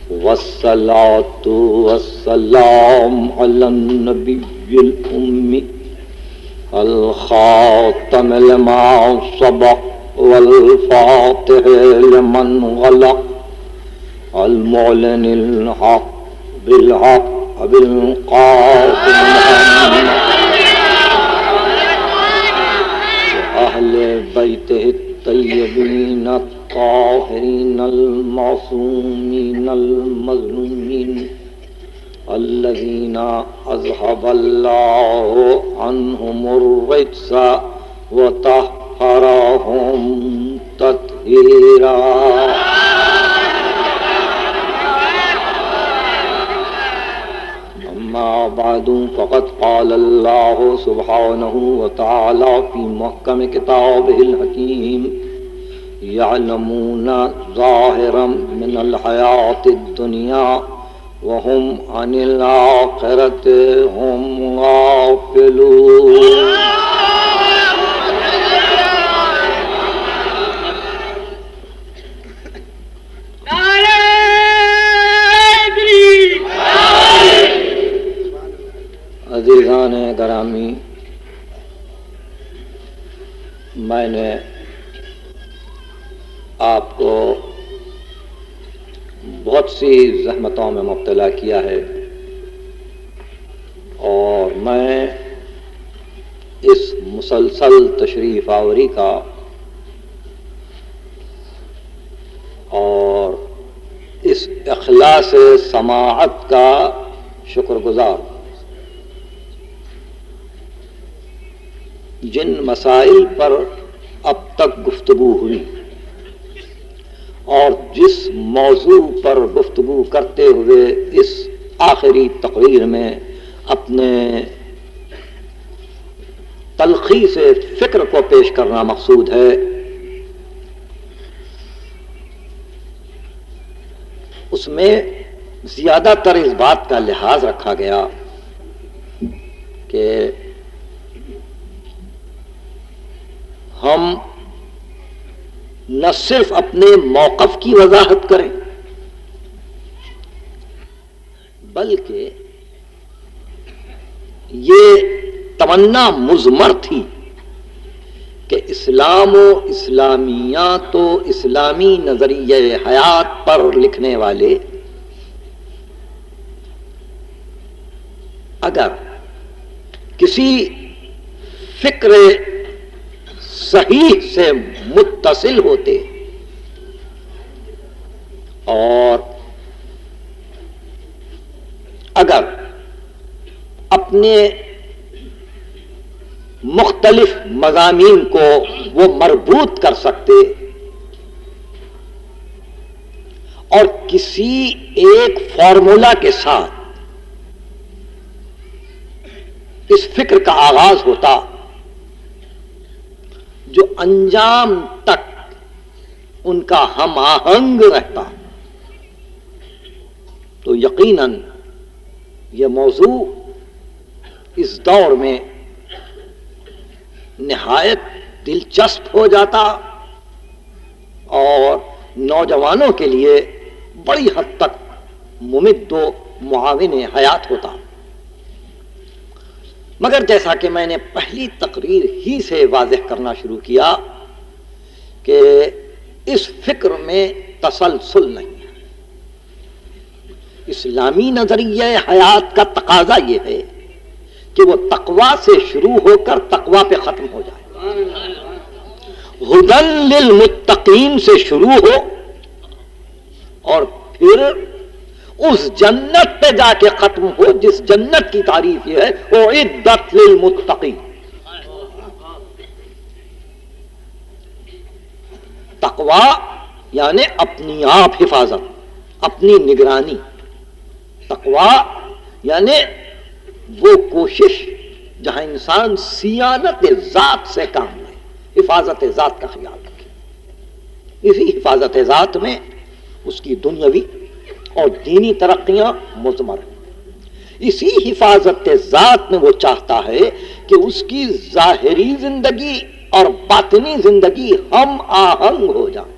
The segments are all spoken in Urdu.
والصلاة والسلام على النبي الأمي الخاتم لما سبق والفاتح لمن غلق المعلن الحق بالحق بالقاسم وأهل بيته الطيبين الطاهرين المعصومين المظلومين الذين أذهب الله عنهم الرجس وطهرهم تطهيرا. أما بعد فقد قال الله سبحانه وتعالى في محكم كتابه الحكيم يعلمون ظاهرا من الحياة الدنيا وهم عن الآخرة هم غافلون. عزیزان گرامی، میں نے آپ کو بہت سی زحمتوں میں مبتلا کیا ہے اور میں اس مسلسل تشریف آوری کا اور اس اخلاص سماعت کا شکر گزار. جن مسائل پر اب تک گفتگو ہوئی اور جس موضوع پر گفتگو کرتے ہوئے اس آخری تقریر میں اپنے تلخیص فکر کو پیش کرنا مقصود ہے، اس میں زیادہ تر اس بات کا لحاظ رکھا گیا کہ ہم نہ صرف اپنے موقف کی وضاحت کریں بلکہ یہ تمنا مضمر تھی کہ اسلام و اسلامیات و اسلامی نظریہ حیات پر لکھنے والے اگر کسی فکر صحیح سے متصل ہوتے اور اگر اپنے مختلف مضامین کو وہ مربوط کر سکتے اور کسی ایک فارمولا کے ساتھ اس فکر کا آغاز ہوتا جو انجام تک ان کا ہم آہنگ رہتا، تو یقیناً یہ موضوع اس دور میں نہایت دلچسپ ہو جاتا اور نوجوانوں کے لیے بڑی حد تک ممد و معاون حیات ہوتا. مگر جیسا کہ میں نے پہلی تقریر ہی سے واضح کرنا شروع کیا کہ اس فکر میں تسلسل نہیں ہے. اسلامی نظریہ حیات کا تقاضا یہ ہے کہ وہ تقویٰ سے شروع ہو کر تقویٰ پہ ختم ہو جائے، ہدی للمتقین سے شروع ہو اور پھر اس جنت پہ جا کے ختم ہو جس جنت کی تعریف یہ ہے اعدت للمتقین. تقویٰ یعنی اپنی آپ حفاظت، اپنی نگرانی. تقویٰ یعنی وہ کوشش جہاں انسان صیانت ذات سے کام لے، حفاظت ذات کا خیال رکھے. اسی حفاظت ذات میں اس کی دنیاوی اور دینی ترقیاں مضمر ہیں. اسی حفاظت ذات میں وہ چاہتا ہے کہ اس کی ظاہری زندگی اور باطنی زندگی ہم آہنگ ہو جائیں.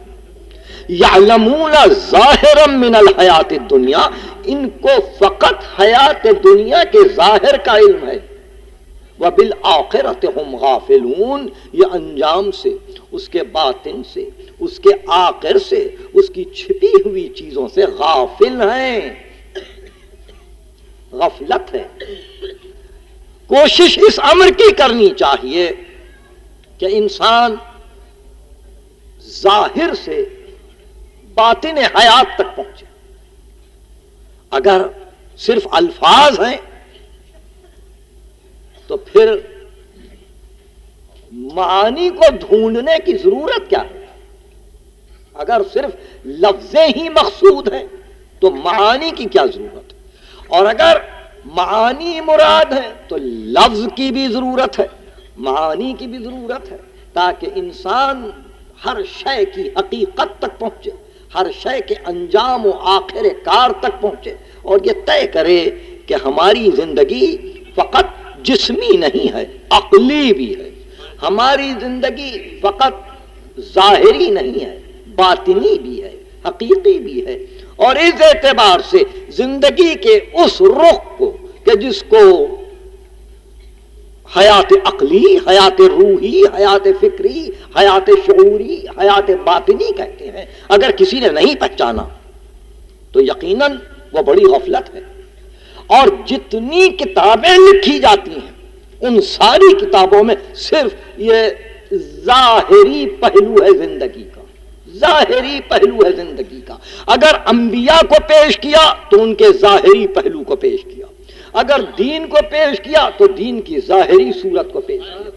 یعلمون ظاہرا من الحیات الدنیا، ان کو فقط حیات دنیا کے ظاہر کا علم ہے، وبالآخرۃ ہم غافلون، یہ انجام سے، اس کے باطن سے، اس کے آخر سے، اس کی چھپی ہوئی چیزوں سے غافل ہیں، غفلت ہے۔ کوشش اس امر کی کرنی چاہیے کہ انسان ظاہر سے باطن حیات تک پہنچے۔ اگر صرف الفاظ ہیں تو پھر معانی کو ڈھونڈنے کی ضرورت کیا ہے؟ اگر صرف لفظیں ہی مقصود ہیں تو معانی کی کیا ضرورت ہے؟ اور اگر معانی مراد ہے تو لفظ کی بھی ضرورت ہے، معانی کی بھی ضرورت ہے، تاکہ انسان ہر شے کی حقیقت تک پہنچے، ہر شے کے انجام و آخر کار تک پہنچے، اور یہ طے کرے کہ ہماری زندگی فقط جسمی نہیں ہے، عقلی بھی ہے، ہماری زندگی فقط ظاہری نہیں ہے، باطنی بھی ہے، حقیقی بھی ہے۔ اور اس اعتبار سے زندگی کے اس رخ کو کہ جس کو حیات عقلی، حیات روحی، حیات فکری، حیات شعوری، حیات باطنی کہتے ہیں، اگر کسی نے نہیں پہچانا تو یقیناً وہ بڑی غفلت ہے۔ اور جتنی کتابیں لکھی جاتی ہیں ان ساری کتابوں میں صرف یہ ظاہری پہلو ہے زندگی کا، ظاہری پہلو ہے زندگی کا۔ اگر انبیاء کو پیش کیا تو ان کے ظاہری پہلو کو پیش کیا، اگر دین کو پیش کیا تو دین کی ظاہری صورت کو پیش کیا،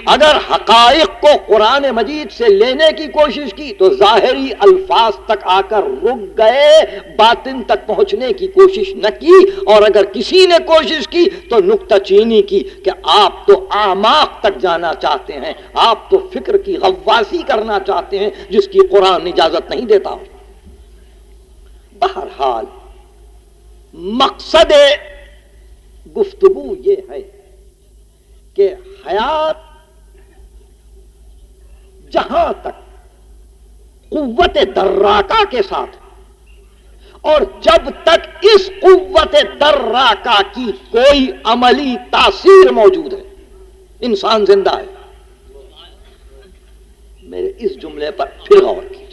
اگر حقائق کو قرآن مجید سے لینے کی کوشش کی تو ظاہری الفاظ تک آ کر رک گئے، باطن تک پہنچنے کی کوشش نہ کی، اور اگر کسی نے کوشش کی تو نکتہ چینی کی کہ آپ تو اعماق تک جانا چاہتے ہیں، آپ تو فکر کی غواصی کرنا چاہتے ہیں جس کی قرآن اجازت نہیں دیتا۔ بہرحال مقصد گفتگو یہ ہے کہ حیات جہاں تک قوت دراکہ کے ساتھ، اور جب تک اس قوت دراکہ کی کوئی عملی تاثیر موجود ہے، انسان زندہ ہے۔ میرے اس جملے پر پھر غور کیجیے،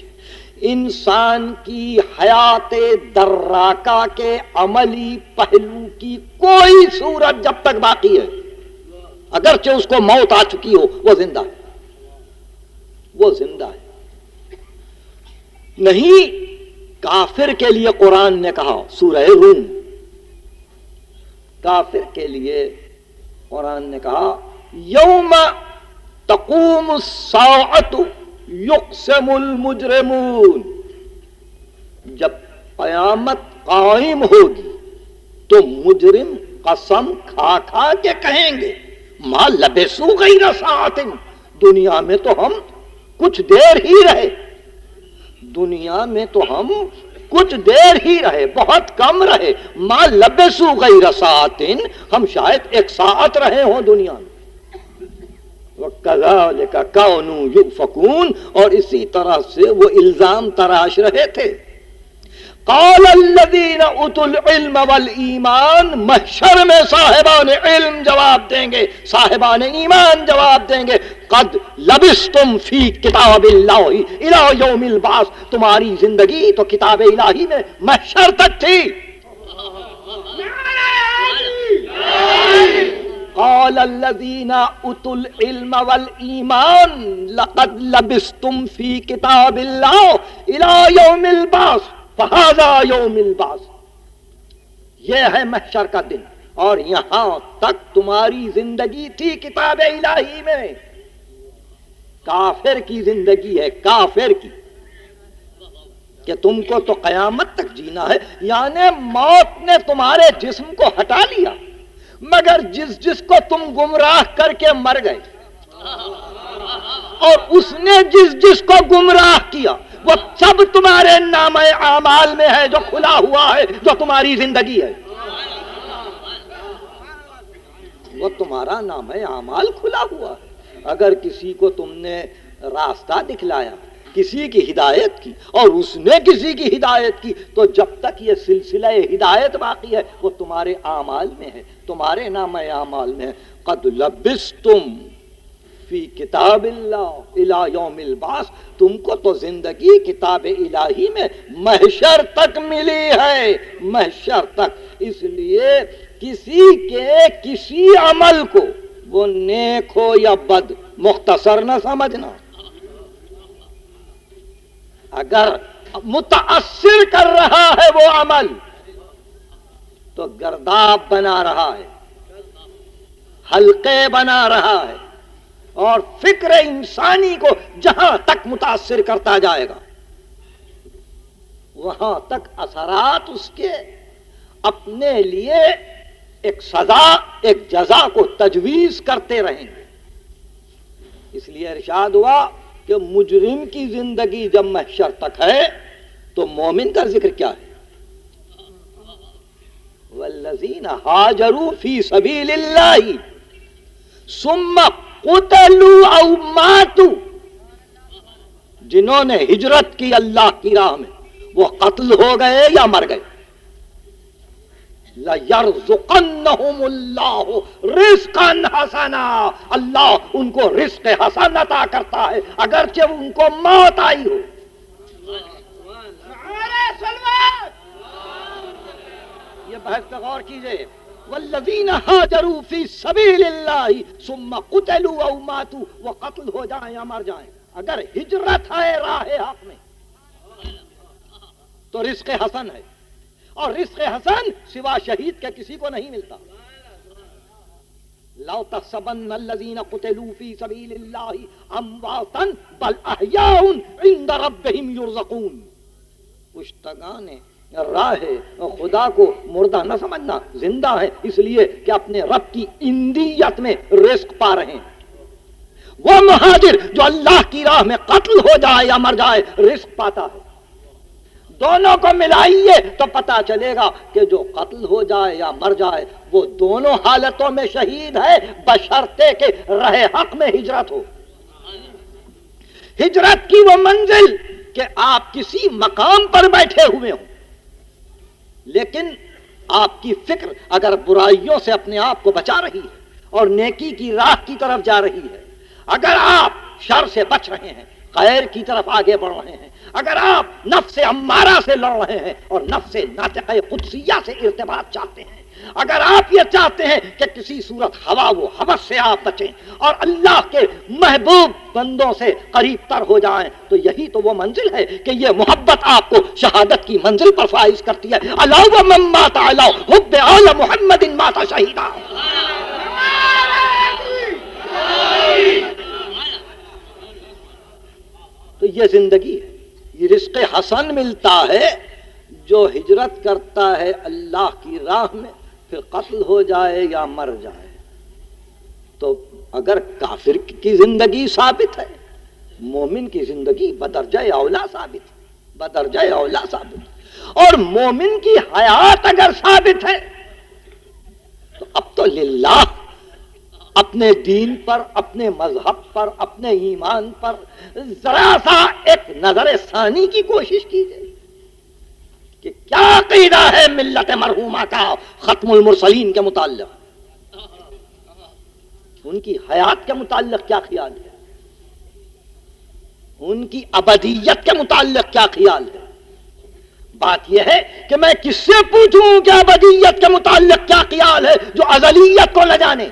انسان کی حیات دراکہ کے عملی پہلو کی کوئی صورت جب تک باقی ہے، اگرچہ اس کو موت آ چکی ہو، وہ زندہ ہے، وہ زندہ ہے۔ نہیں، کافر کے لیے قرآن نے کہا، سورہ روم، کافر کے لیے قرآن نے کہا یوم تقوم الساعۃ یقسم المجرمون، جب قیامت قائم ہوگی تو مجرم قسم کھا کھا کے کہیں گے ما لبثوا غیر ساعۃ، دنیا میں تو ہم کچھ دیر ہی رہے، دنیا میں تو ہم کچھ دیر ہی رہے، بہت کم رہے، ما لبثوا غیر ساعۃ، ہم شاید ایک ساعت رہے ہوں دنیا میں۔ وَكَذَلِكَ كَانُوا يُؤْفَكُونَ، اور اسی طرح سے وہ الزام تراش رہے تھے۔ قال الذین اوتوا العلم والایمان، محشر میں صاحبان علم جواب دیں گے، صاحبان ایمان جواب دیں گے، قد لبثتم فی کتاب اللہ الی یوم البعث، تمہاری زندگی تو کتاب الہی میں محشر تک تھی۔ قال الذین اوتوا العلم والایمان لقد لبثتم فی کتاب اللہ الی یوم البعث فہذا یوم البعث، یہ ہے محشر کا دن، اور یہاں تک تمہاری زندگی تھی کتاب الہی میں۔ کافر کی زندگی ہے، کافر کی، کہ تم کو تو قیامت تک جینا ہے، یعنی موت نے تمہارے جسم کو ہٹا لیا، مگر جس کو تم گمراہ کر کے مر گئے، اور اس نے جس کو گمراہ کیا، وہ سب تمہارے نام اعمال میں ہے جو کھلا ہوا ہے، جو تمہاری زندگی ہے، وہ تمہارا نام اعمال کھلا ہوا ہے۔ اگر کسی کو تم نے راستہ دکھلایا، کسی کی ہدایت کی اور اس نے کسی کی ہدایت کی، تو جب تک یہ سلسلہ ہدایت باقی ہے وہ تمہارے اعمال میں ہے، تمہارے نام اعمال میں ہے۔ قد لبستم فی کتاب اللہ الی یوم البعث، تم کو تو زندگی کتاب الہی میں محشر تک ملی ہے، محشر تک۔ اس لیے کسی کے کسی عمل کو وہ نیک ہو یا بد مختصر نہ سمجھنا۔ اگر متاثر کر رہا ہے وہ عمل تو گرداب بنا رہا ہے، حلقے بنا رہا ہے، اور فکر انسانی کو جہاں تک متاثر کرتا جائے گا وہاں تک اثرات اس کے اپنے لیے ایک سزا، ایک جزا کو تجویز کرتے رہیں گے۔ اس لیے ارشاد ہوا کہ مجرم کی زندگی جب محشر تک ہے تو مومن کا ذکر کیا ہے؟ والذین ہاجروا فی سبیل اللہ ثم قتلوا او ماتوا، جنہوں نے ہجرت کی اللہ کی راہ میں وہ قتل ہو گئے یا مر گئے، لَيَرْزُقَنَّهُمُ اللَّهُ رِزْقًا حَسَنًا، اللہ ان کو رزق حسن عطا کرتا ہے اگرچہ ان کو موت آئی ہو۔ یہ بحث پہ غور کیجئے۔ والذین ہاجروا فی سبیل اللہ ثم قتلوا او ماتوا، وہ قتل ہو جائیں یا مر جائیں، اگر ہجرت ہے راہ حق میں تو رزق حسن ہے، اور رزق حسن سوا شہید کے کسی کو نہیں ملتا۔ لا تحسبن الذین قتلوا فی سبیل اللہ امواتا بل احیاء عند ربہم یرزقون، کشتگان راہ خدا کو مردہ نہ سمجھنا، زندہ ہے اس لیے کہ اپنے رب کی اندیت میں رزق پا رہے ہیں۔ وہ مہاجر جو اللہ کی راہ میں قتل ہو جائے یا مر جائے رزق پاتا ہے۔ دونوں کو ملائیے تو پتا چلے گا کہ جو قتل ہو جائے یا مر جائے وہ دونوں حالتوں میں شہید ہے، بشرطے کہ راہ حق میں ہجرت ہو۔ ہجرت کی وہ منزل کہ آپ کسی مقام پر بیٹھے ہوئے ہوں لیکن آپ کی فکر اگر برائیوں سے اپنے آپ کو بچا رہی ہے اور نیکی کی راہ کی طرف جا رہی ہے، اگر آپ شر سے بچ رہے ہیں، خیر کی طرف آگے بڑھ رہے ہیں، اگر آپ نفس امارہ سے لڑ رہے ہیں اور نفس ناطقہ قدسیہ سے ارتباط چاہتے ہیں، اگر آپ یہ چاہتے ہیں کہ کسی صورت ہوا و ہوس سے آپ بچیں اور اللہ کے محبوب بندوں سے قریب تر ہو جائیں، تو یہی تو وہ منزل ہے کہ یہ محبت آپ کو شہادت کی منزل پر فائز کرتی ہے۔ الا ومن مات علی حب آل محمد مات شہیدا۔ تو یہ زندگی ہے، یہ رزق حسن ملتا ہے جو ہجرت کرتا ہے اللہ کی راہ میں، پھر قتل ہو جائے یا مر جائے۔ تو اگر کافر کی زندگی ثابت ہے، مومن کی زندگی بدرجہ اولا ثابت ہے، بدرجہ اولا ثابت ہے۔ اور مومن کی حیات اگر ثابت ہے تو اب تو للہ اپنے دین پر، اپنے مذہب پر، اپنے ایمان پر ذرا سا ایک نظر ثانی کی کوشش کیجیے کہ کیا عقیدہ ہے ملت مرحومہ کا ختم المرسلین کے متعلق، ان کی حیات کے متعلق کیا خیال ہے، ان کی ابدیت کے متعلق کیا خیال ہے۔ بات یہ ہے کہ میں کس سے پوچھوں کہ ابدیت کے متعلق کیا خیال ہے جو ازلیت کو نہ جانے۔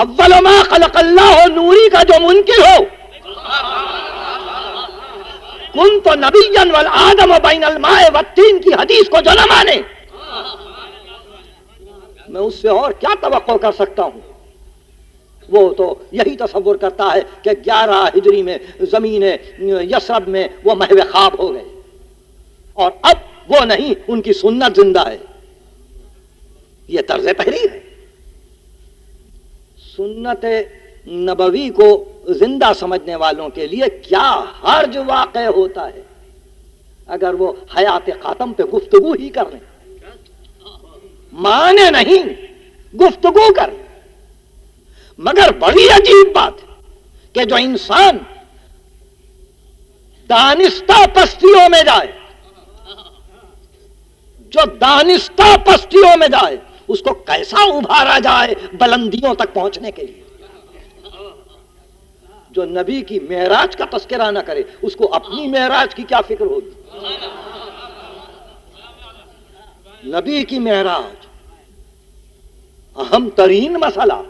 اول ما خلق اللہ نوری کا جو منکر ہو، کنت نبیا والآدم بین الماء والطین کی حدیث کو جو نہ مانے، میں اس سے اور کیا توقع کر سکتا ہوں۔ وہ تو یہی تصور کرتا ہے کہ 11 ہجری میں زمین یثرب میں وہ محو خواب ہو گئے اور اب وہ نہیں، ان کی سنت زندہ ہے۔ یہ طرز تحریر ہے۔ سنت نبوی کو زندہ سمجھنے والوں کے لیے کیا حرج واقع ہوتا ہے اگر وہ حیات خاتم پہ گفتگو ہی کر لیں، مانے نہیں، گفتگو کر، مگر بڑی عجیب بات ہے کہ جو انسان دانستہ پستیوں میں جائے، جو دانستہ پستیوں میں جائے، اس کو کیسا ابھارا جائے بلندیوں تک پہنچنے کے لیے۔ جو نبی کی معراج کا تذکرہ نہ کرے، اس کو اپنی معراج کی کیا فکر ہوگی؟ نبی کی معراج اہم ترین مسئلہ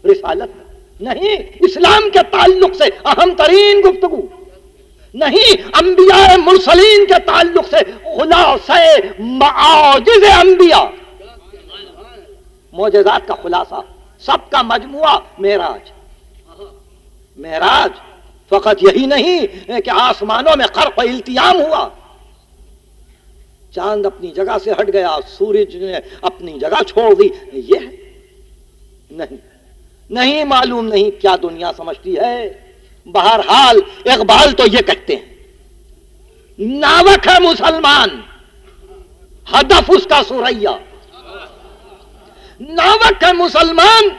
رسالت نہیں، اسلام کے تعلق سے اہم ترین گفتگو نہیں، انبیاء مرسلین کے تعلق سے خلاصہ معاجز انبیاء، معجزات کا خلاصہ، سب کا مجموعہ معراج۔ معراج فقط یہی نہیں کہ آسمانوں میں خرق و التیام ہوا، چاند اپنی جگہ سے ہٹ گیا، سورج نے اپنی جگہ چھوڑ دی، یہ نہیں، نہیں معلوم نہیں کیا دنیا سمجھتی ہے۔ بہرحال اقبال تو یہ کہتے ہیں، ناوک ہے مسلمان ہدف اس کا سریا، ناوک ہے مسلمان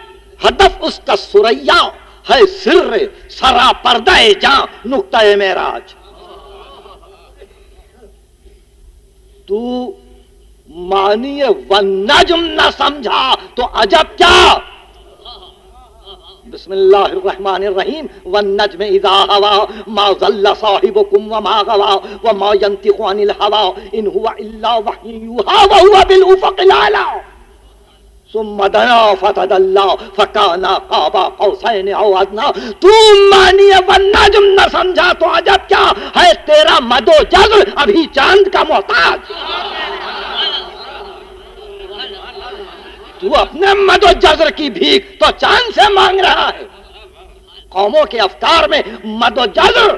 ہدف اس کا سریا، ہے سر سرا پردہ جاں نقطہ معراج۔ تو معنی والنجم نہ سمجھا تو عجب کیا۔ بسم اللہ الرحمن الرحیم، والنجم اذا هوى ما ضل صاحبكم وما غوى وما ينطق عن الهوى ان هو الا وحي يوحى وهو بالافق الاعلى ثم دنا فتدلى فكان قاب قوسين او ادنى۔ تو مانی والنجم نہ سمجھا تو عجب کیا، ہے تیرا مد و جزر ابھی چاند کا محتاج۔ تو اپنے مد و جزر کی بھیک تو چاند سے مانگ رہا ہے۔ قوموں کے افکار میں مد و جزر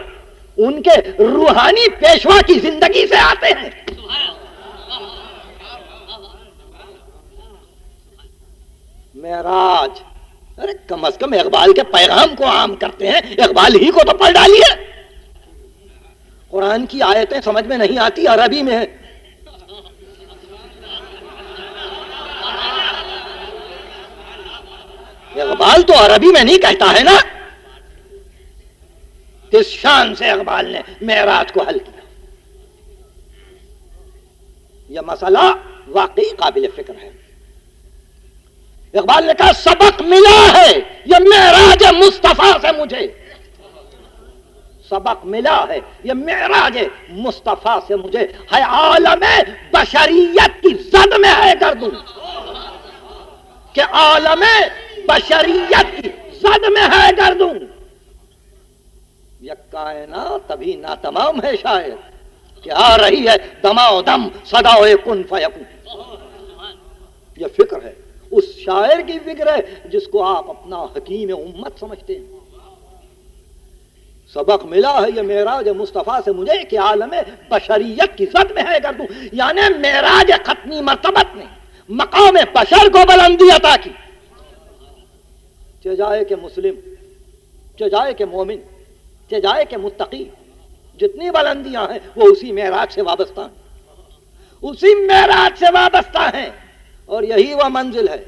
ان کے روحانی پیشوا کی زندگی سے آتے ہیں۔ معراج، ارے کم از کم اقبال کے پیغام کو عام کرتے ہیں، اقبال ہی کو تو پڑھ ڈالیے۔ قرآن کی آیتیں سمجھ میں نہیں آتی، عربی میں ہے۔ اقبال تو عربی میں نہیں کہتا ہے نا۔ کس شان سے اقبال نے معراج کو حل کیا۔ یہ مسئلہ واقعی قابل فکر ہے۔ اقبال نے کہا سبق ملا ہے یہ معراج مصطفیٰ سے مجھے، سبق ملا ہے یہ معراج مصطفیٰ سے مجھے، ہے عالم بشریت کی زد میں ہے گردوں، کہ عالم بشریت کی زد میں ہے گردوں، یہ کائنات تبھی ناتمام ہے شاید کہ آ رہی ہے دماؤ دم صداؤ کن فیکون۔ یہ فکر ہے، اس شاعر کی فکر ہے جس کو آپ اپنا حکیم امت سمجھتے ہیں۔ سبق ملا ہے یہ معراج مصطفیٰ سے مجھے کہ عالم بشریت کی زد میں ہے گردوں، یعنی معراج ختمی مرتبت نے مقام بشر کو بلندی عطا کی، چجائے کہ مسلم، چجائے کہ مومن، چجائے کہ متقی، جتنی بلندیاں ہیں وہ اسی معراج سے وابستہ ہیں، اسی معراج سے وابستہ ہیں۔ اور یہی وہ منزل ہے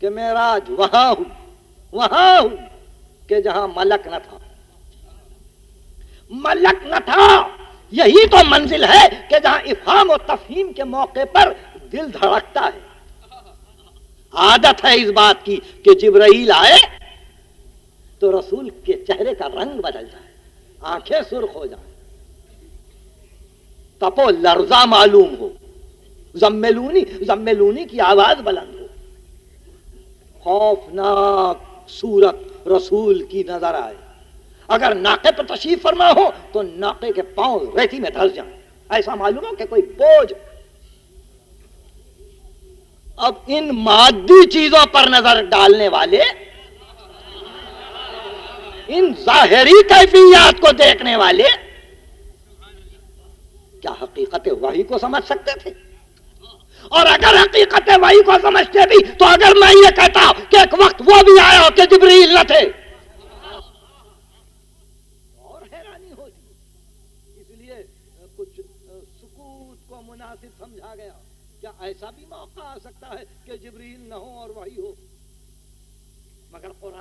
کہ معراج وہاں ہوں کہ جہاں ملک نہ تھا، ملک نہ تھا۔ یہی تو منزل ہے کہ جہاں افہام و تفہیم کے موقع پر دل دھڑکتا ہے۔ عادت ہے اس بات کی کہ جبرائیل آئے تو رسول کے چہرے کا رنگ بدل جائے، آنکھیں سرخ ہو جائیں، تپو لرزہ معلوم ہو، زملونی کی آواز بلند ہو، خوفناک صورت رسول کی نظر آئے، اگر ناقے پر تشریف فرما ہو تو ناقے کے پاؤں ریتی میں دھس جائیں، ایسا معلوم ہو کہ کوئی بوجھ۔ اب ان مادی چیزوں پر نظر ڈالنے والے، ان ظاہری کیفیات کو دیکھنے والے کیا حقیقت وحی کو سمجھ سکتے تھے؟ اور اگر حقیقت وحی کو سمجھتے بھی تو اگر میں یہ کہتا کہ ایک وقت وہ بھی آیا کہ جبریل نہ تھے، اور حیرانی ہوتی۔ اس لیے کچھ سکوت کو مناسب سمجھا گیا۔ کیا ایسا بھی موقع آ سکتا ہے کہ جبریل نہ ہو اور وحی ہو؟ مگر قرآن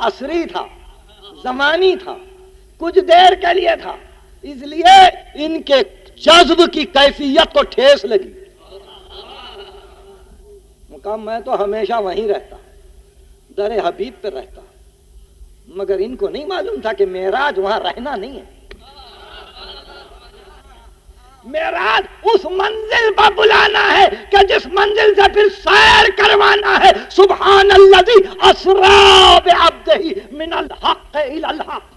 عصری تھا، زمانی تھا، کچھ دیر کے لیے تھا، اس لیے ان کے جذب کی کیفیت کو ٹھیس لگی۔ مقام میں تو ہمیشہ وہیں رہتا، در حبیب پہ رہتا، مگر ان کو نہیں معلوم تھا کہ معراج وہاں رہنا نہیں ہے، معراج اس منزل پر بلانا ہے کہ جس منزل سے پھر سیر کروانا ہے۔ سبحان الذی اسری بعبدہ من الحق الی الحق۔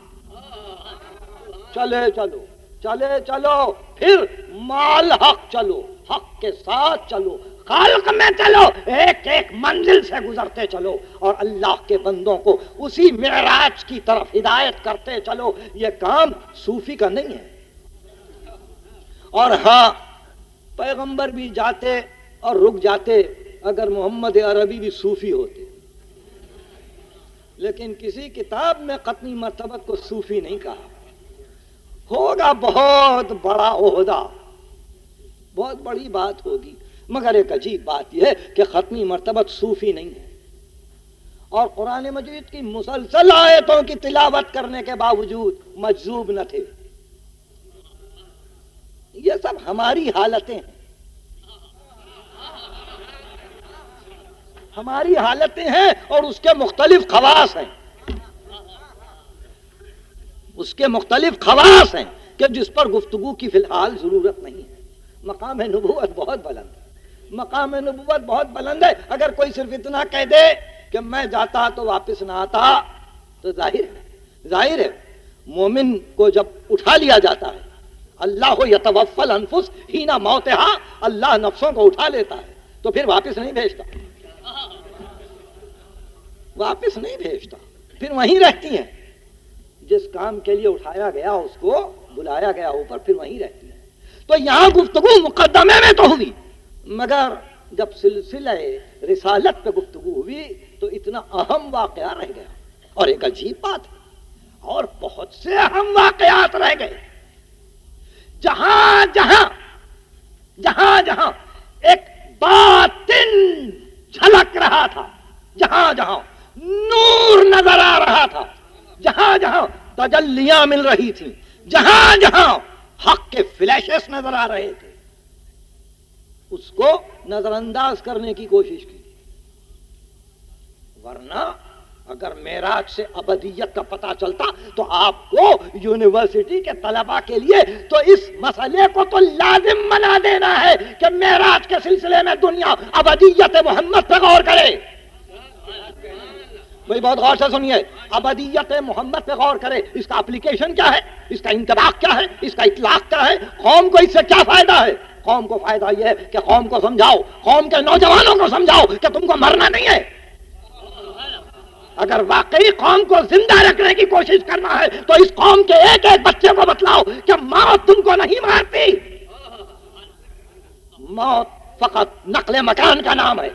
چلے چلو، چلے چلو، پھر مال حق چلو، حق کے ساتھ چلو، خالق میں چلو، ایک ایک منزل سے گزرتے چلو اور اللہ کے بندوں کو اسی معراج کی طرف ہدایت کرتے چلو۔ یہ کام صوفی کا نہیں ہے۔ اور ہاں، پیغمبر بھی جاتے اور رک جاتے اگر محمد عربی بھی صوفی ہوتے، لیکن کسی کتاب میں ختمی مرتبت کو صوفی نہیں کہا۔ ہوگا بہت بڑا عہدہ، بہت بڑی بات ہوگی، مگر ایک عجیب بات یہ ہے کہ ختمی مرتبت صوفی نہیں ہے، اور قرآن مجید کی مسلسل آیتوں کی تلاوت کرنے کے باوجود مجذوب نہ تھے۔ یہ سب ہماری حالتیں ہیں، ہماری حالتیں ہیں، اور اس کے مختلف خواص ہیں، اس کے مختلف خواص ہیں کہ جس پر گفتگو کی فی الحال ضرورت نہیں ہے۔ مقام نبوت بہت بلند ہے، مقام نبوت بہت بلند ہے۔ اگر کوئی صرف اتنا کہہ دے کہ میں جاتا تو واپس نہ آتا، تو ظاہر ہے مومن کو جب اٹھا لیا جاتا ہے، اللہ یتوفی الانفس حین موتہا، اللہ نفسوں کو اٹھا لیتا ہے تو پھر واپس نہیں بھیجتا، واپس نہیں بھیجتا، پھر وہیں رہتی ہیں۔ جس کام کے لیے اٹھایا گیا اس کو بلایا گیا اوپر، پھر وہیں رہتی ہیں۔ تو یہاں گفتگو مقدمے میں تو ہوئی، مگر جب سلسلہ رسالت پہ گفتگو ہوئی تو اتنا اہم واقعہ رہ گیا۔ اور ایک عجیب بات ہے، اور بہت سے اہم واقعات رہ گئے۔ جہاں جہاں ایک باطن جھلک رہا تھا، جہاں جہاں نور نظر آ رہا تھا، جہاں جہاں تجلیاں مل رہی تھیں، جہاں جہاں حق کے فلیشز نظر آ رہے تھے، اس کو نظر انداز کرنے کی کوشش کی۔ ورنہ اگر معراج سے ابدیت کا پتہ چلتا تو آپ کو یونیورسٹی کے طلباء کے لیے تو اس مسئلے کو تو لازم بنا دینا ہے کہ معراج کے سلسلے میں دنیا ابدیت محمد پہ غور کرے۔ بھئی بہت غور سے سنیے، ابدیت محمد پہ غور کرے۔ اس کا اپلیکیشن کیا ہے، اس کا انطباق کیا ہے، اس کا اطلاق کیا ہے، قوم کو اس سے کیا فائدہ ہے؟ قوم کو فائدہ یہ ہے کہ قوم کو سمجھاؤ، قوم کے نوجوانوں کو سمجھاؤ کہ تم کو مرنا نہیں ہے۔ اگر واقعی قوم کو زندہ رکھنے کی کوشش کرنا ہے تو اس قوم کے ایک ایک بچے کو بتلاؤ کہ موت تم کو نہیں مارتی، موت فقط نقل مکان کا نام ہے،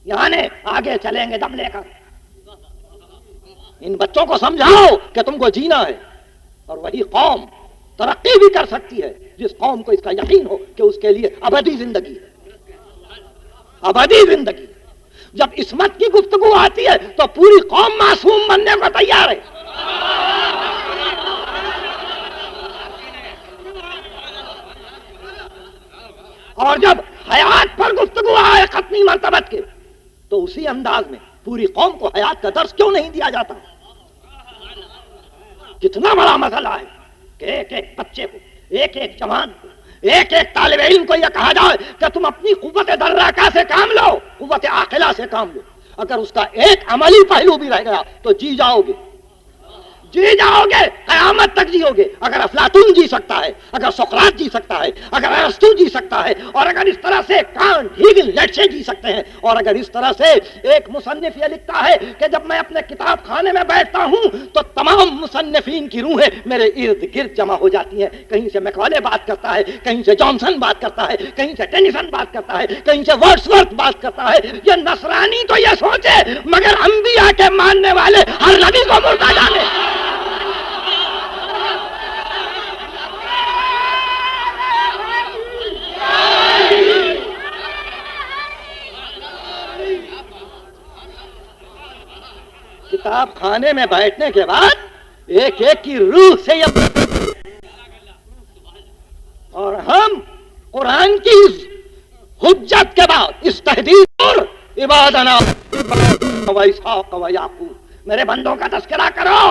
یعنی آگے چلیں گے دم لے کر۔ ان بچوں کو سمجھاؤ کہ تم کو جینا ہے، اور وہی قوم ترقی بھی کر سکتی ہے جس قوم کو اس کا یقین ہو کہ اس کے لیے ابدی زندگی ہے، ابدی زندگی۔ جب عصمت کی گفتگو آتی ہے تو پوری قوم معصوم بننے کو تیار ہے۔ اور جب حیات پر گفتگو آئے ختمی مرتبت کے تو اسی انداز میں پوری قوم کو حیات کا درس کیوں نہیں دیا جاتا؟ کتنا بڑا مسئلہ ہے کہ ایک ایک بچے کو، ایک ایک جوان کو، ایک ایک طالب علم کو یہ کہا جائے کہ تم اپنی قوت دراکہ سے کام لو، قوت عاقلہ سے کام لو۔ اگر اس کا ایک عملی پہلو بھی رہ گیا تو جی جاؤ گے، جی جاؤ گے، قیامت تک جیو گے۔ اگر افلاطون جی سکتا ہے، اگر سقراط جی سکتا ہے، اگر ارسطو جی سکتا ہے، اور اگر اس طرح سے کانٹ، ہیگل، نیٹشے جی سکتے ہیں، اور اگر اس طرح سے ایک مصنف یہ لکھتا ہے کہ جب میں اپنے کتاب خانے میں بیٹھتا ہوں تو تمام مصنفین کی روحیں میرے ارد گرد جمع ہو جاتی ہیں، کہیں سے میکالے بات کرتا ہے، کہیں سے جانسن بات کرتا ہے، کہیں سے ٹینیسن بات کرتا ہے، کہیں سے ورڈسورتھ بات کرتا ہے۔ یہ نصرانی تو یہ سوچے، مگر انبیاء کے ماننے والے ہر نبی کو مردہ جانے۔ کتاب خانے میں بیٹھنے کے بعد ایک ایک کی روح سے اور ہم قرآن کی حجت کے بعد اس تحدید اور عبادنا و اسحاق و یعقوب، میرے بندوں کا تذکرہ کرو،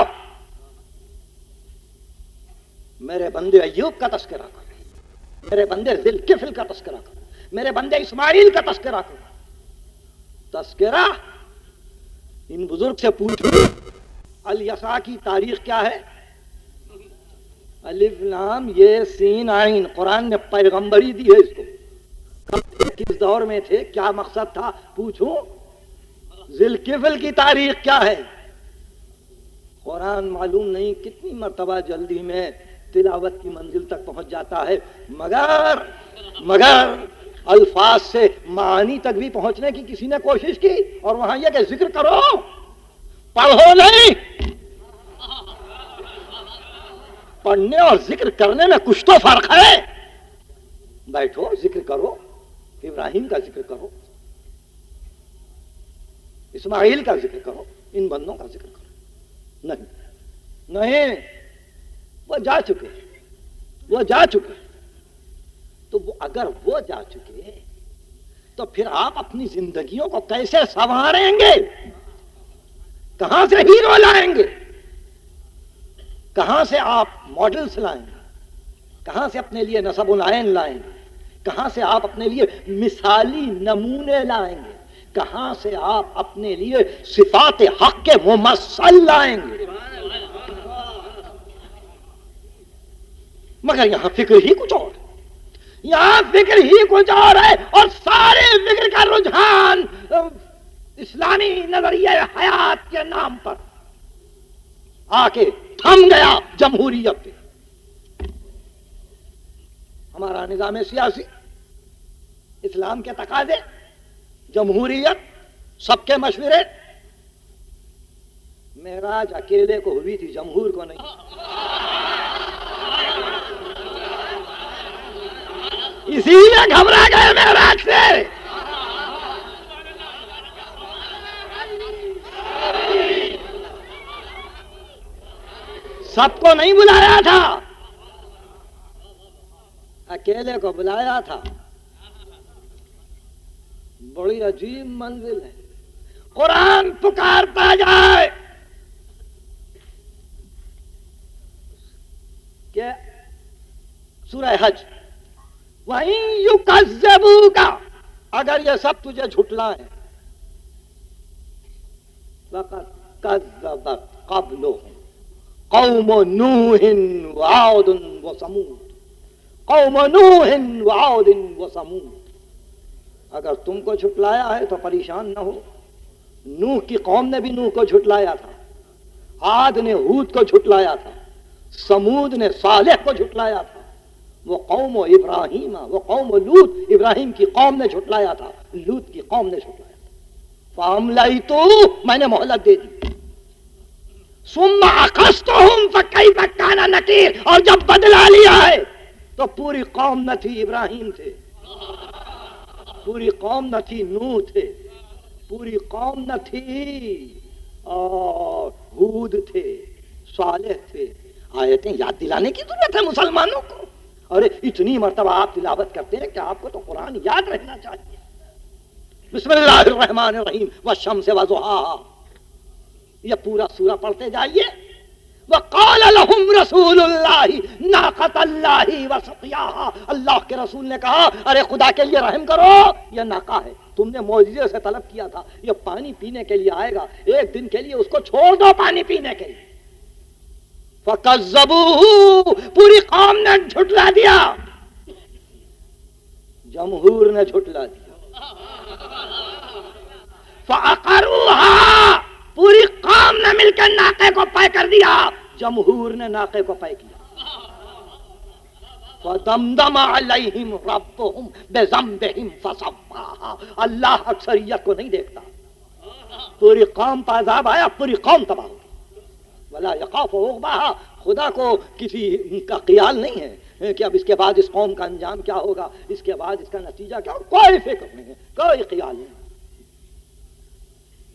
میرے بندے ایوب کا تذکرہ کرو، میرے بندے ذی الکفل کا تذکرہ کرو، میرے بندے اسماعیل کا تذکرہ کرو۔ تذکرہ ان بزرگ سے پوچھو الیسع کی تاریخ کیا ہے؟ الف لام یہ سین عین، قرآن نے پیغمبری دی ہے اس کو، کس دور میں تھے، کیا مقصد تھا، پوچھو۔ ذی الکفل کی تاریخ کیا ہے؟ قرآن معلوم نہیں کتنی مرتبہ جلدی میں تلاوت کی منزل تک پہنچ جاتا ہے، مگر الفاظ سے معانی تک بھی پہنچنے کی کسی نے کوشش کی، اور وہاں یہ کہ ذکر کرو، پڑھو نہیں۔ پڑھنے اور ذکر کرنے میں کچھ تو فرق ہے۔ بیٹھو ذکر کرو، ابراہیم کا ذکر کرو، اسماعیل کا ذکر کرو، ان بندوں کا ذکر کرو۔ نہیں، وہ جا چکے تو اگر وہ جا چکے تو پھر آپ اپنی زندگیوں کو کیسے سنواریں گے؟ کہاں سے ہیرو لائیں گے؟ کہاں سے آپ ماڈلز لائیں گے؟ کہاں سے اپنے لیے نسب العین لائیں گے؟ کہاں سے آپ اپنے لیے مثالی نمونے لائیں گے؟ کہاں سے آپ اپنے لیے صفات حق کے ممثل لائیں گے؟ مگر یہاں فکر ہی کچھ اور ہے، یہاں فکر ہی کچھ اور ہے، اور سارے فکر کا رجحان اسلامی نظریہ حیات کے نام پر آ کے تھم گیا جمہوریت پہ۔ ہمارا نظام سیاسی، اسلام کے تقاضے، جمہوریت، سب کے مشورے۔ معراج اکیلے کو ہوئی تھی، جمہور کو نہیں، اسی لیے گھبرا گئے معراج سے۔ سب کو نہیں بلایا تھا، اکیلے کو بلایا تھا۔ بڑی عجیب منزل ہے، قرآن پکارتا جائے کہ سورہ حج وَإِن يُكَذِّبُوكَ، اگر یہ سب تجھے جھٹلائیں، فَقَدْ كَذَّبَتْ قَبْلُهُمْ قَوْمُ نُوحٍ وَعَادٌ وَثَمُودَ، قوم نوح وعاد وثمود۔ اگر تم کو جھٹلایا ہے تو پریشان نہ ہو، نوح کی قوم نے بھی نوح کو جھٹلایا تھا، عاد نے ہود کو جھٹلایا تھا، سمود نے صالح کو جھٹلایا تھا، وہ قوم ابراہیم، وہ قوم لوط، ابراہیم کی قوم نے جھٹلایا تھا، لوط کی قوم نے جھٹلایا تھا۔ فَأَمْلَيْتُ، میں نے مہلت دے دی، ثُمَّ أَخَذْتُهُمْ فَكَيْفَ كَانَ نَكِيرِ، اور جب بدلا لیا ہے تو پوری قوم نہ تھی ابراہیم تھے، پوری قوم نہ تھی نوح تھے، پوری قوم نہ تھی اور ہود تھے، صالح تھے۔ آیتیں یاد دلانے کی ضرورت ہے مسلمانوں کو، اور اتنی مرتبہ آپ تلاوت کرتے ہیں کہ آپ کو تو قرآن یاد رہنا چاہیے۔ بسم اللہ الرحمن الرحیم والشمس وضحاها، یہ پورا سورہ پڑھتے جائیے۔ وَقَالَ لَهُمْ رَسُولُ اللَّهِ نَاقَةَ اللَّهِ وَسَقْيَاهَا، اللہ کے رسول نے کہا ارے خدا کے لیے رحم کرو، یہ ناقہ ہے، تم نے معجزے سے طلب کیا تھا، یہ پانی پینے کے لیے آئے گا، ایک دن کے لیے اس کو چھوڑ دو پانی پینے کے لیے۔ فَكَذَّبُوهُ، پوری قوم نے جھٹلا دیا، جمہور نے جھٹلا دیا۔ فَعَقَرُوهَا، پوری قوم نے مل کر ناقے کو پے کر دیا، جمہور نے ناقے کو پے کیا۔ فَدَمْدَمَ عَلَيْهِمْ رَبُّهُمْ بِذَنبِهِمْ فَسَوَّاهَا، اللہ اکثریت کو نہیں دیکھتا، پوری قوم پر عذاب آیا، پوری قوم تباہ ہو گئی۔ وَلَا يَخَافُ عُقْبَاهَا، خدا کو کسی کا خیال نہیں ہے کہ اب اس کے بعد اس قوم کا انجام کیا ہوگا، اس کے بعد اس کا نتیجہ کیا ہوگا، کوئی فکر نہیں ہے، کوئی خیال نہیں۔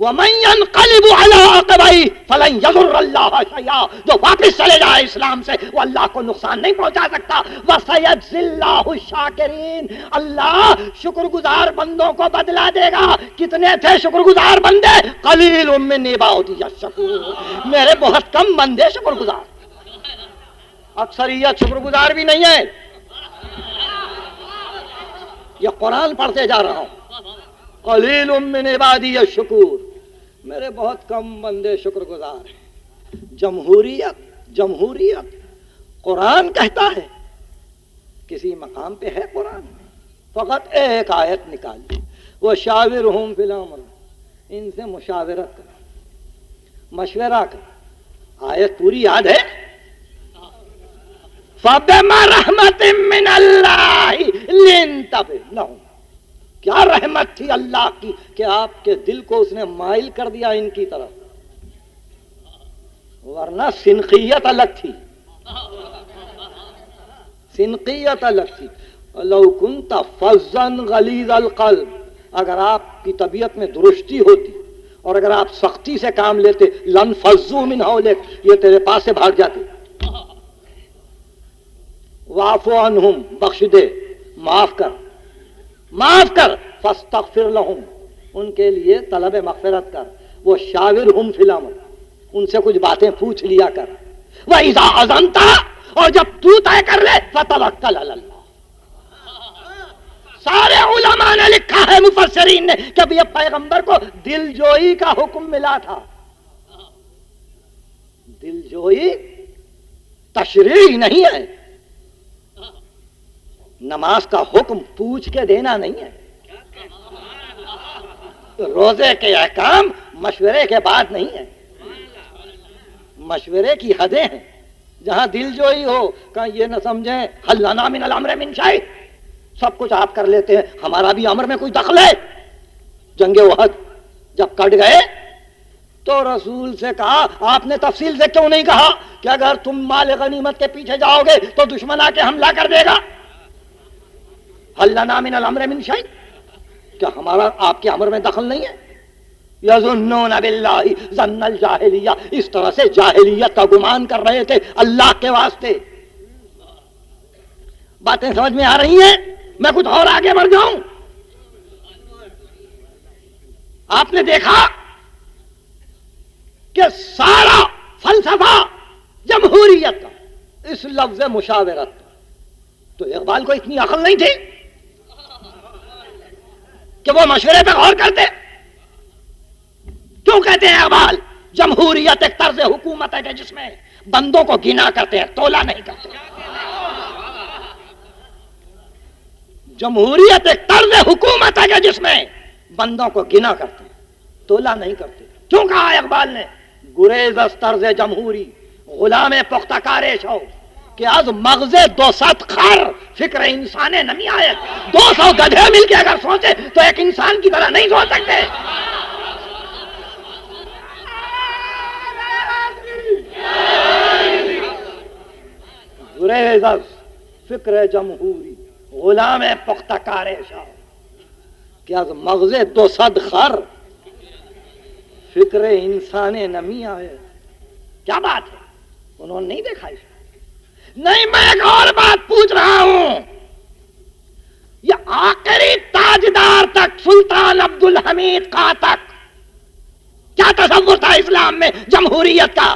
وَمَن يَنْقَلِبُ عَلَىٰ عَقِبَيْهِ فَلَن يَضُرَّ اللَّهَ شَيْئًا، جو واپس چلے جائے اسلام سے وہ اللہ کو نقصان نہیں پہنچا سکتا. وَسَيَجْزِي اللَّهُ الشَّاكِرِينَ، اللہ شکر گزار بندوں کو بدلہ دے گا. کتنے تھے شکر گزار بندے؟ قَلِيلٌ مِّنْ عِبَادِيَ الشَّكُورُ، میرے بہت کم بندے شکر گزار. اکثریت شکر گزار بھی نہیں ہے. یہ قرآن پڑھتے جا رہا ہوں. قلیل من عبادی الشکور، میرے بہت کم بندے شکر گزار ہیں. جمہوریت قرآن کہتا ہے، کسی مقام پہ ہے قرآن میں. فقط ایک آیت نکالی، وشاورہم فی الامر، ان سے مشاورت کر، مشورہ کر. آیت پوری یاد ہے؟ فَبِمَا رَحْمَةٍ مِّنَ اللَّهِ لِنْتَ لَهُمْ، کیا رحمت تھی اللہ کی کہ آپ کے دل کو اس نے مائل کر دیا ان کی طرف، ورنہ سنقیت الگ تھی. سنقیت الگ تھی. لو كنت فظا غلیظ القلب، اگر آپ کی طبیعت میں درستی ہوتی اور اگر آپ سختی سے کام لیتے، لانفضوا من حولک، یہ تیرے پاس سے بھاگ جاتے. واعف عنہم، بخش دے، معاف کر فاستغفر لہم، ان کے لیے طلب مغفرت کر. وہ شاورہم فی الامر، ان سے کچھ باتیں پوچھ لیا کر. وَإِذَا عَزَمْتَ، اور جب تو طے کر لے، فَتَوَکَّلْ عَلَى اللَّهِ. سارے علماء نے لکھا ہے، مفسرین نے، کہ یہ پیغمبر کو دل جوئی کا حکم ملا تھا. دل جوئی تشریع نہیں ہے. نماز کا حکم پوچھ کے دینا نہیں ہے. روزے کے احکام مشورے کے بعد نہیں ہے. مشورے کی حدیں ہیں. جہاں دل جوئی ہو، کہاں یہ نہ سمجھیں حل لنا من الامر من شیء، سب کچھ آپ کر لیتے ہیں، ہمارا بھی امر میں کوئی دخل ہے. جنگ احد جب کٹ گئے تو رسول سے کہا، آپ نے تفصیل سے کیوں نہیں کہا کہ اگر تم مال غنیمت کے پیچھے جاؤ گے تو دشمن آ کے حملہ کر دے گا؟ حل لنا من الامر من شیء، کیا ہمارا آپ کے امر میں دخل نہیں ہے؟ یظنون باللہ ظن الجاہلیہ، اس طرح سے جاہلیت کا گمان کر رہے تھے اللہ کے واسطے. باتیں سمجھ میں آ رہی ہیں؟ میں کچھ اور آگے بڑھ جاؤں. آپ نے دیکھا کہ سارا فلسفہ جمہوریت کا اس لفظ مشاورت. تو اقبال کو اتنی عقل نہیں تھی کہ وہ مشورے پہ غور کرتے؟ کیوں کہتے ہیں اقبال جمہوریت ایک طرز حکومت ہے کہ جس میں بندوں کو گنا کرتے ہیں، تولا نہیں کرتے. جمہوریت ایک طرز حکومت ہے کہ جس میں بندوں کو گنا کرتے ہیں، تولا نہیں کرتے. کیوں کہا اقبال نے گریز از طرز جمہوری غلام پختہ کارے شو، کہ از مغز 200 خر فکر انسان نمی آئے. 200 گدھے مل کے اگر سوچے تو ایک انسان کی طرح نہیں سوچ سکتے. گریز از فکر جمہوری غلام پختہ کارے شو، کہ از مغز 200 خر فکر انسان نمی آئے. کیا بات ہے؟ انہوں نے نہیں دیکھا اس نہیں. میں ایک اور بات پوچھ رہا ہوں. یہ آخری تاجدار تک، سلطان عبدالحمید کا تک کیا تصور تھا اسلام میں جمہوریت کا؟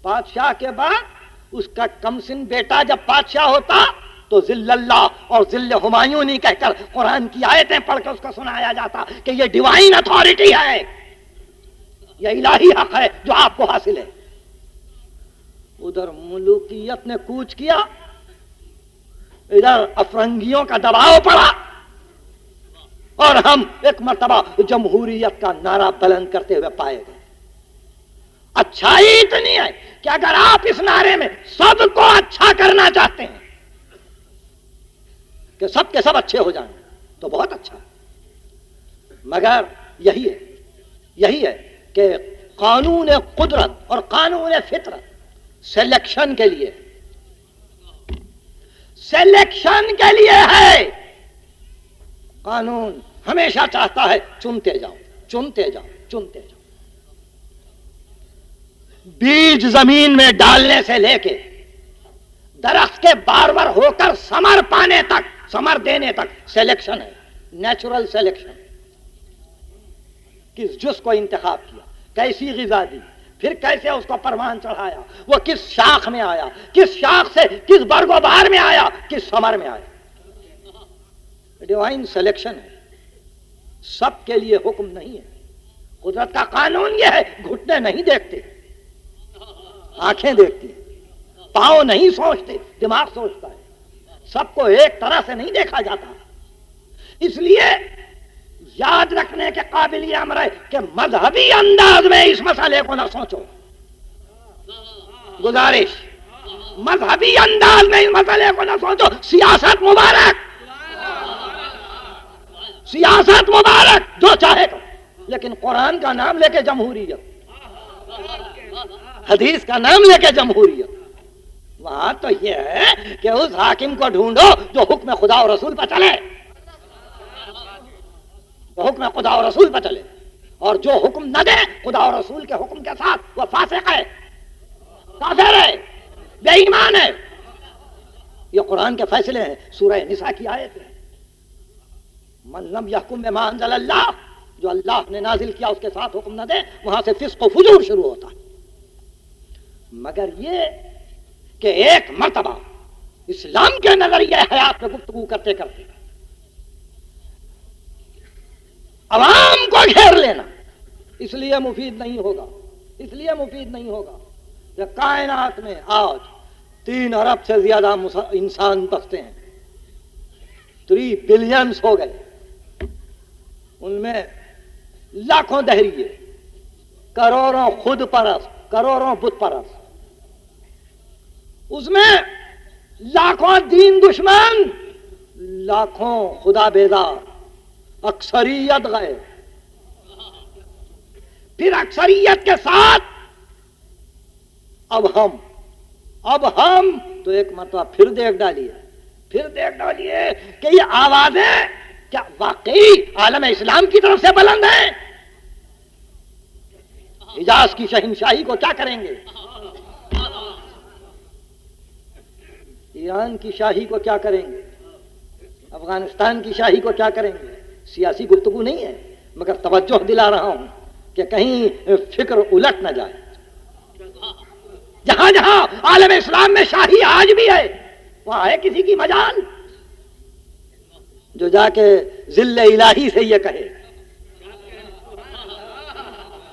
بادشاہ کے بعد اس کا کمسن بیٹا جب بادشاہ ہوتا تو ذل اللہ اور ذل ہمایونی کہہ کر قرآن کی آیتیں پڑھ کر اس کو سنایا جاتا کہ یہ ڈیوائن اتھارٹی ہے، یہ الہی حق ہے جو آپ کو حاصل ہے. ادھر ملوکیت نے کوچ کیا، ادھر افرنگیوں کا دباؤ پڑا، اور ہم ایک مرتبہ جمہوریت کا نعرہ بلند کرتے ہوئے پائے گئے. اچھائی اتنی ہے کہ اگر آپ اس نعرے میں سب کو اچھا کرنا چاہتے ہیں کہ سب کے سب اچھے ہو جائیں تو بہت اچھا، مگر یہی ہے کہ قانون قدرت اور قانون فطرت سلیکشن کے لیے ہے. قانون ہمیشہ چاہتا ہے چنتے جاؤ چنتے جاؤ چنتے جاؤ. بیج زمین میں ڈالنے سے لے کے درخت کے بارور ہو کر ثمر پانے تک، ثمر دینے تک سلیکشن ہے، نیچرل سلیکشن. کس جز کو انتخاب کیا، کیسی غذا دی، پھر کیسے اس کو پروان چڑھایا، وہ کس شاخ میں آیا، کس شاخ سے کس برگ و بہار میں آیا، کس ثمر میں آیا. ڈیوائن سلیکشن ہے. سب کے لیے حکم نہیں ہے. قدرت کا قانون یہ ہے، گھٹنے نہیں دیکھتے، آنکھیں دیکھتی ہیں. پاؤں نہیں سوچتے، دماغ سوچتا ہے. سب کو ایک طرح سے نہیں دیکھا جاتا. اس لیے یاد رکھنے کے قابل یہ امر ہے کہ مذہبی انداز میں اس مسئلے کو نہ سوچو. گزارش، مذہبی انداز میں اس مسئلے کو نہ سوچو. سیاست مبارک، سیاست مبارک، جو چاہے کرو، لیکن قرآن کا نام لے کے جمہوریت، حدیث کا نام لے کے جمہوریت. وہاں تو یہ ہے کہ اس حاکم کو ڈھونڈو جو حکم خدا و رسول پہ چلے، جو حکم خدا و رسول پہ چلے، اور جو حکم نہ دے خدا و رسول کے حکم کے ساتھ وہ فاسق ہے، کافر ہے، بے ایمان ہے. یہ قرآن کے فیصلے ہیں. سورہ نساء کی آیت ہے، من لم یحکم بما انزل اللہ، جو اللہ نے نازل کیا اس کے ساتھ حکم نہ دے، وہاں سے فسق و فجور شروع ہوتا ہے. مگر یہ کہ ایک مرتبہ اسلام کے نظریہ حیات پہ گفتگو کرتے کرتے عوام کو گھیر لینا اس لیے مفید نہیں ہوگا. اس لیے مفید نہیں ہوگا کہ کائنات میں آج 3 ارب سے زیادہ انسان بستے ہیں. 3 بلینز ہو گئے. ان میں لاکھوں دہریے، کروڑوں خود پرست، کروڑوں بت پرست، اس میں لاکھوں دین دشمن، لاکھوں خدا بیدار، اکثریت غیر. پھر اکثریت کے ساتھ اب ہم تو ایک مرتبہ پھر دیکھ ڈالیے کہ یہ آوازیں کیا واقعی عالم اسلام کی طرف سے بلند ہیں؟ حجاز کی شہنشاہی کو کیا کریں گے؟ ایران کی شاہی کو کیا کریں گے؟ افغانستان کی شاہی کو کیا کریں گے؟ سیاسی گفتگو نہیں ہے، مگر توجہ دلا رہا ہوں کہ کہیں فکر الٹ نہ جائے. جہاں جہاں عالم اسلام میں شاہی آج بھی ہے، وہاں ہے کسی کی مجال جو جا کے ذل الہی سے یہ کہے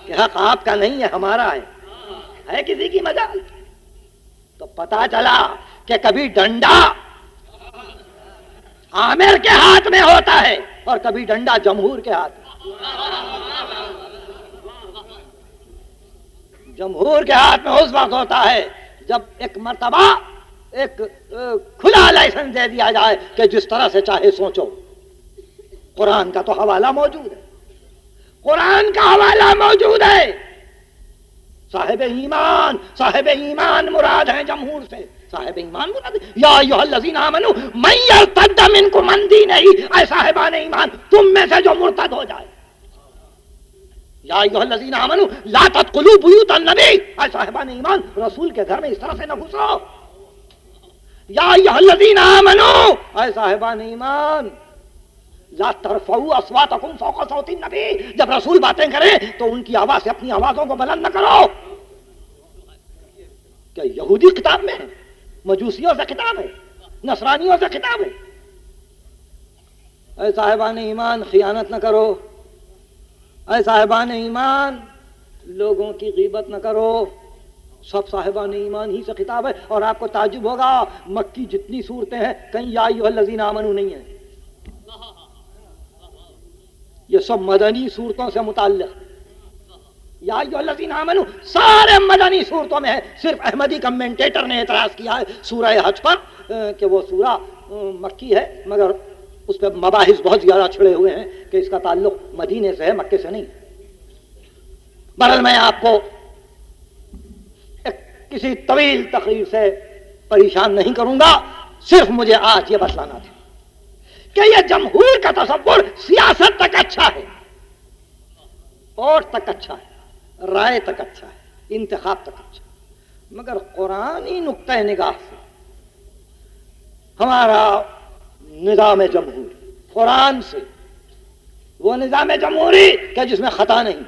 کہ حق آپ کا نہیں ہے، ہمارا ہے کسی کی مجال؟ تو پتا چلا کہ کبھی ڈنڈا عامر کے ہاتھ میں ہوتا ہے اور کبھی ڈنڈا جمہور کے ہاتھ میں. جمہور کے ہاتھ میں اس وقت ہوتا ہے جب ایک مرتبہ ایک کھلا لائسنس دے دیا جائے کہ جس طرح سے چاہے سوچو. قرآن کا تو حوالہ موجود ہے، قرآن کا حوالہ موجود ہے. صاحب ایمان مراد ہے جمہور سے. صاحب ایمان مراد ہے. یا ایھا الذین آمنوا من یرتد منکم عن دینہ، اے صاحبان ایمان تم میں سے جو مرتد ہو جائے. یا ایھا الذین آمنوا لا تدخلوا بیوت النبی، اے صاحبان ایمان رسول کے گھر میں اس طرح سے نہ گھسو. یا ایھا الذین آمنوا، اے صاحبان ایمان لا ترفعوا اصواتکم فوق صوت النبی، جب رسول باتیں کریں تو ان کی آواز سے اپنی آوازوں کو بلند نہ کرو. کہ یہودی خطاب میں ہے، مجوسیوں سے خطاب ہے، نصرانیوں سے خطاب ہے. اے صاحبان ایمان خیانت نہ کرو، اے صاحبان ایمان لوگوں کی غیبت نہ کرو. سب صاحبان ایمان ہی سے خطاب ہے. اور آپ کو تعجب ہوگا مکی جتنی صورتیں ہیں کہیں یا ایھا الذین آمنوا نہیں ہے. یہ سب مدنی صورتوں سے متعلق. یا ایھا الذین آمنوا سارے مدنی صورتوں میں ہے. صرف احمدی کمنٹیٹر نے اعتراض کیا ہے سورہ حج پر کہ وہ سورہ مکی ہے، مگر اس پہ مباحث بہت زیادہ چھڑے ہوئے ہیں کہ اس کا تعلق مدینے سے ہے، مکے سے نہیں. بہرحال میں آپ کو کسی طویل تقریر سے پریشان نہیں کروں گا. صرف مجھے آج یہ بتلانا تھا کہ یہ جمہور کا تصور سیاست تک اچھا ہے، ووٹ تک اچھا ہے، رائے تک اچھا ہے، انتخاب تک اچھا ہے، مگر قرآنی نقطہ نگاہ سے ہمارا نظام جمہوری قرآن سے وہ نظام جمہوری کہ جس میں خطا نہیں،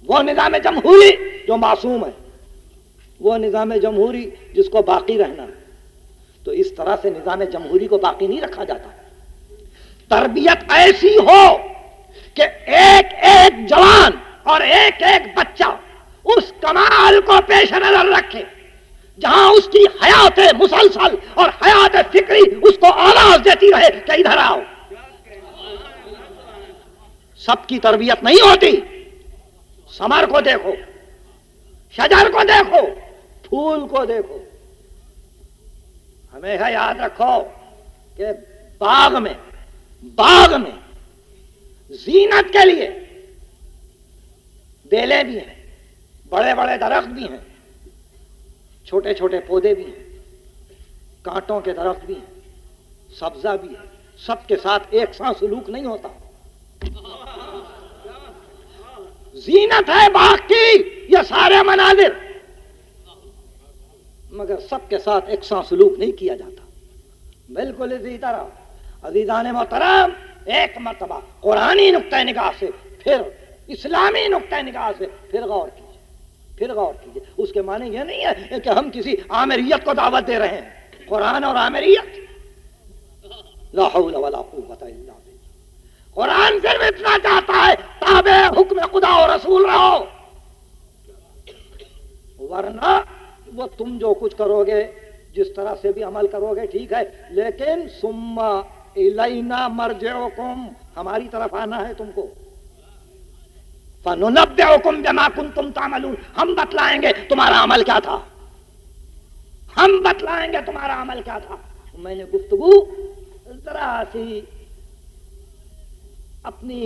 وہ نظام جمہوری جو معصوم ہے، وہ نظام جمہوری جس کو باقی رہنا ہے، تو اس طرح سے نظام جمہوری کو باقی نہیں رکھا جاتا۔ تربیت ایسی ہو کہ ایک ایک جوان اور ایک ایک بچہ اس کمال کو پیش نظر رکھے جہاں اس کی حیات مسلسل اور حیات فکری اس کو آواز دیتی رہے کہ ادھر آؤ۔ سب کی تربیت نہیں ہوتی، ثمر کو دیکھو، شجر کو دیکھو، پھول کو دیکھو۔ ہمیشہ یاد رکھو کہ باغ میں زینت کے لیے بیلیں بھی ہیں، بڑے بڑے درخت بھی ہیں، چھوٹے چھوٹے پودے بھی ہیں، کانٹوں کے درخت بھی ہیں، سبزہ بھی ہے، سب کے ساتھ ایک سا سلوک نہیں ہوتا۔ زینت ہے باغ کی یہ سارے مناظر، مگر سب کے ساتھ ایک سا سلوک نہیں کیا جاتا۔ بالکل اسی طرح عزیزان محترم، ایک مرتبہ قرآنی نقطہ نگاہ سے، پھر اسلامی نقطہ نگاہ سے پھر غور کیجیے۔ اس کے معنی یہ نہیں ہے کہ ہم کسی آمریت کو دعوت دے رہے ہیں۔ قرآن اور آمریت لا حول ولا قوت الا باللہ۔ قرآن صرف اتنا چاہتا ہے تابع حکم خدا و رسول رہو، ورنہ وہ تم جو کچھ کرو گے جس طرح سے بھی عمل کرو گے ٹھیک ہے، لیکن ثم الینا مرجعکم، ہماری طرف آنا ہے تم کو۔ فننبئکم بما کنتم تعملون، ہم بتلائیں گے تمہارا عمل کیا تھا، ہم بتلائیں گے تمہارا عمل کیا تھا۔ میں نے گفتگو ذرا سی اپنی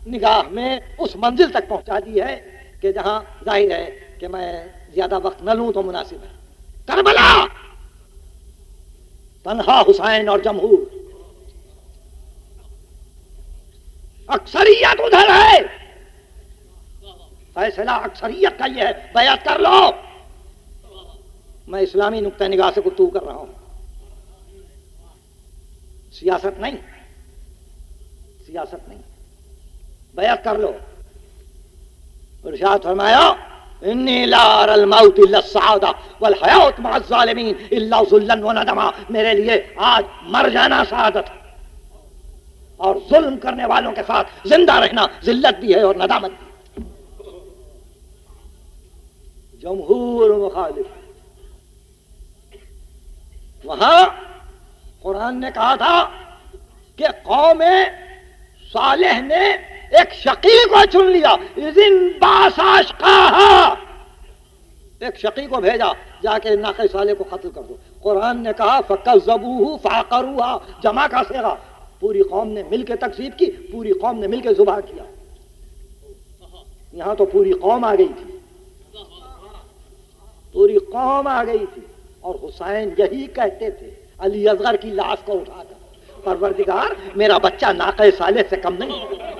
نگاہ میں اس منزل تک پہنچا دی ہے کہ جہاں ظاہر ہے کہ میں زیادہ وقت نہ لوں تو مناسب ہے۔ کربلا، تنہا حسین اور جمہور، اکثریت ادھر ہے، فیصلہ اکثریت کا یہ ہے، بیعت کر لو۔ میں اسلامی نقطہ نگاہ سے گفتگو کر رہا ہوں، سیاست نہیں، بیعت کر لو۔ ارشاد فرمایا انی لا اری الموت الا السعادہ والحیات مع الظالمین الا ذلا وندما، میرے لیے آج مر جانا سعادت ہے اور ظلم کرنے والوں کے ساتھ زندہ رہنا ذلت بھی ہے اور ندامت بھی۔ جمہور مخالف، وہاں قرآن نے کہا تھا کہ قوم صالح نے ایک شقی کو چن لیا، اذن باس اشقاہا، ایک شقی کو بھیجا جا کے ناقہ صالح کو قتل کر دو۔ قرآن نے کہا فکذبوہ فعقروہا، جمع کا صیغہ، پوری قوم نے مل کے تکذیب کی، پوری قوم نے مل کے ذبح کیا۔ یہاں تو پوری قوم آ گئی تھی، پوری قوم آ گئی تھی، اور حسین یہی کہتے تھے علی اصغر کی لاش کو اٹھا کر، پروردگار میرا بچہ ناقہ صالح سے کم نہیں ہے۔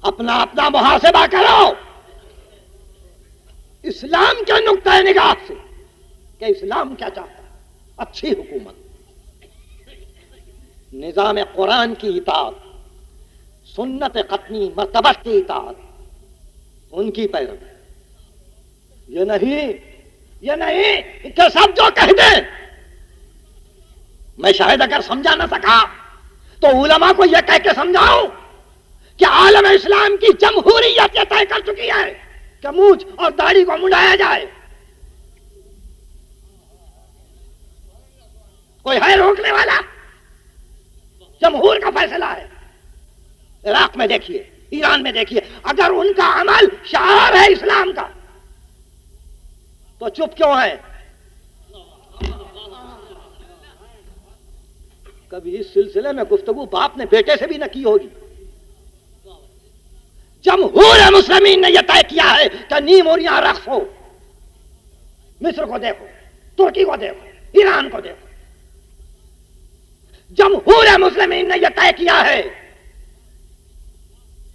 اپنا محاسبہ کرو اسلام کے نقطہ نگاہ سے کہ اسلام کیا چاہتا ہے۔ اچھی حکومت، نظام قرآن کی اطاعت، سنت قطنی مرتبت کی اطاعت، ان کی پیروی۔ یہ نہیں کہ سب جو کہہ دیں۔ میں شاید اگر سمجھا نہ سکا تو علماء کو یہ کہہ کے سمجھاؤں کہ عالم اسلام کی جمہوریت یہ طے کر چکی ہے کہ مونچھ اور داڑھی کو منڈایا جائے۔ کوئی ہے روکنے والا؟ جمہور کا فیصلہ ہے۔ عراق میں دیکھیے، ایران میں دیکھیے، اگر ان کا عمل شعار ہے اسلام کا تو چپ کیوں ہے؟ کبھی اس سلسلے میں گفتگو باپ نے بیٹے سے بھی نہ کی ہوگی۔ جمہور مسلمین نے یہ طے کیا ہے کہ نیم اور یہاں رقص ہو، مصر کو دیکھو، ترکی کو دیکھو، ایران کو دیکھو. جمہور مسلمین نے یہ طے کیا ہے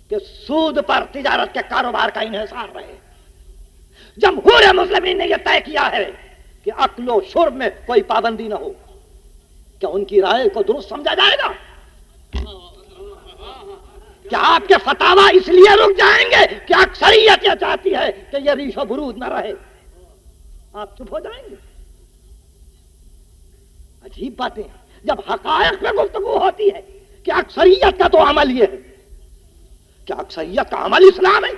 کہ سود پر تجارت کے کاروبار کا انحصار رہے. جمہور مسلمین نے یہ طے کیا ہے کہ اکل و شرب میں کوئی پابندی نہ ہو. کیا ان کی رائے کو درست سمجھا جائے گا؟ کیا آپ کے فتاوا اس لیے رک جائیں گے کہ اکثریت یہ چاہتی ہے کہ یہ ریش و برود نہ رہے؟ آپ چپ ہو جائیں گے؟ عجیب باتیں ہیں. جب حقائق پہ گفتگو ہوتی ہے کہ اکثریت کا تو عمل یہ ہے، کیا اکثریت کا عمل اسلام ہے؟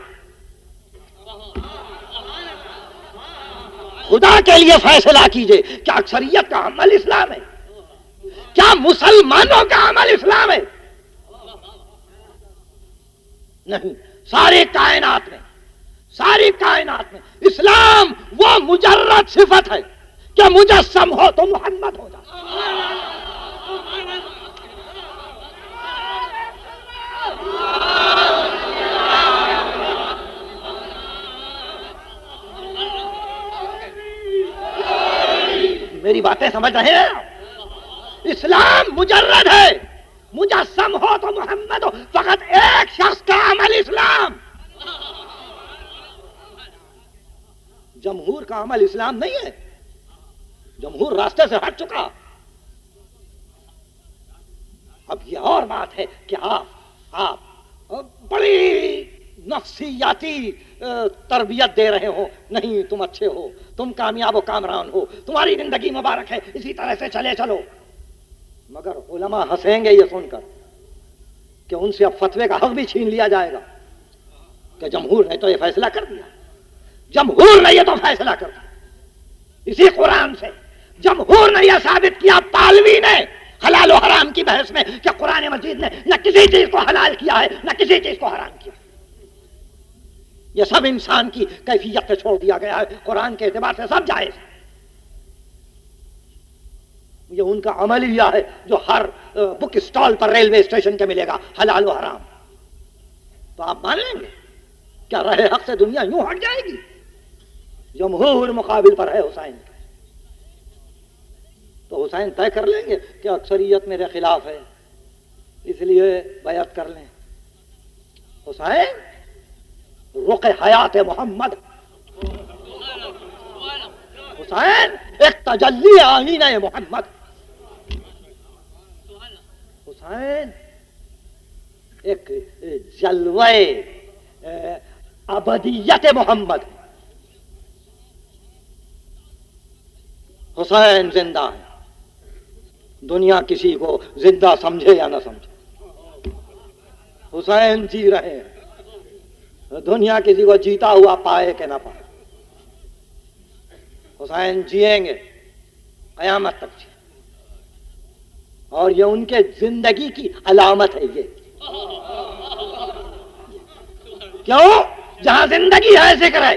خدا کے لیے فیصلہ کیجئے، کیا اکثریت کا عمل اسلام ہے؟ کیا مسلمانوں کا عمل اسلام ہے؟ نہیں. ساری کائنات میں اسلام وہ مجرد صفت ہے کہ مجسم ہو تو محمد ہو جائے. میری باتیں سمجھ رہے ہیں؟ اسلام مجرد ہے، مجسم ہو تو محمد ہو. فقط ایک شخص کا عمل اسلام. جمہور کا عمل اسلام نہیں ہے. جمہور راستے سے ہٹ چکا. اب یہ اور بات ہے کہ آپ بڑی نفسیاتی تربیت دے رہے ہو. نہیں، تم اچھے ہو، تم کامیاب و کامران ہو، تمہاری زندگی مبارک ہے، اسی طرح سے چلو. مگر علماء ہنسیں گے یہ سن کر کہ ان سے اب فتوے کا حق بھی چھین لیا جائے گا کہ جمہور نے تو یہ فیصلہ کر دیا. جمہور نے یہ تو فیصلہ کر دیا. اسی قرآن سے جمہور نے یہ ثابت کیا، پالوی نے حلال و حرام کی بحث میں، کہ قرآن مجید نے نہ کسی چیز کو حلال کیا ہے نہ کسی چیز کو حرام کیا. یہ سب انسان کی کیفیت سے چھوڑ دیا گیا ہے. قرآن کے اعتبار سے سب جائز ہے. یہ ان کا عملیہ ہے جو ہر بک اسٹال پر ریلوے اسٹیشن کے ملے گا، حلال و حرام. تو آپ مان لیں گے؟ کیا رہے حق سے دنیا یوں ہٹ جائے گی؟ جمہور مقابل پر ہے حسین. تو حسین طے کر لیں گے کہ اکثریت میرے خلاف ہے، اس لیے بیعت کر لیں. حسین رخ حیات محمد، حسین ایک تجلی آئینہ محمد، حسین ایک جلوہ ابدیت محمد. حسین زندہ ہے. دنیا کسی کو زندہ سمجھے یا نہ سمجھے، حسین جی رہے ہیں. دنیا کسی کو جیتا ہوا پائے کہ نہ پائے، حسین جیئیں گے قیامت تک جی. اور یہ ان کے زندگی کی علامت ہے. یہ کیوں؟ جہاں زندگی ہے ذکر ہے.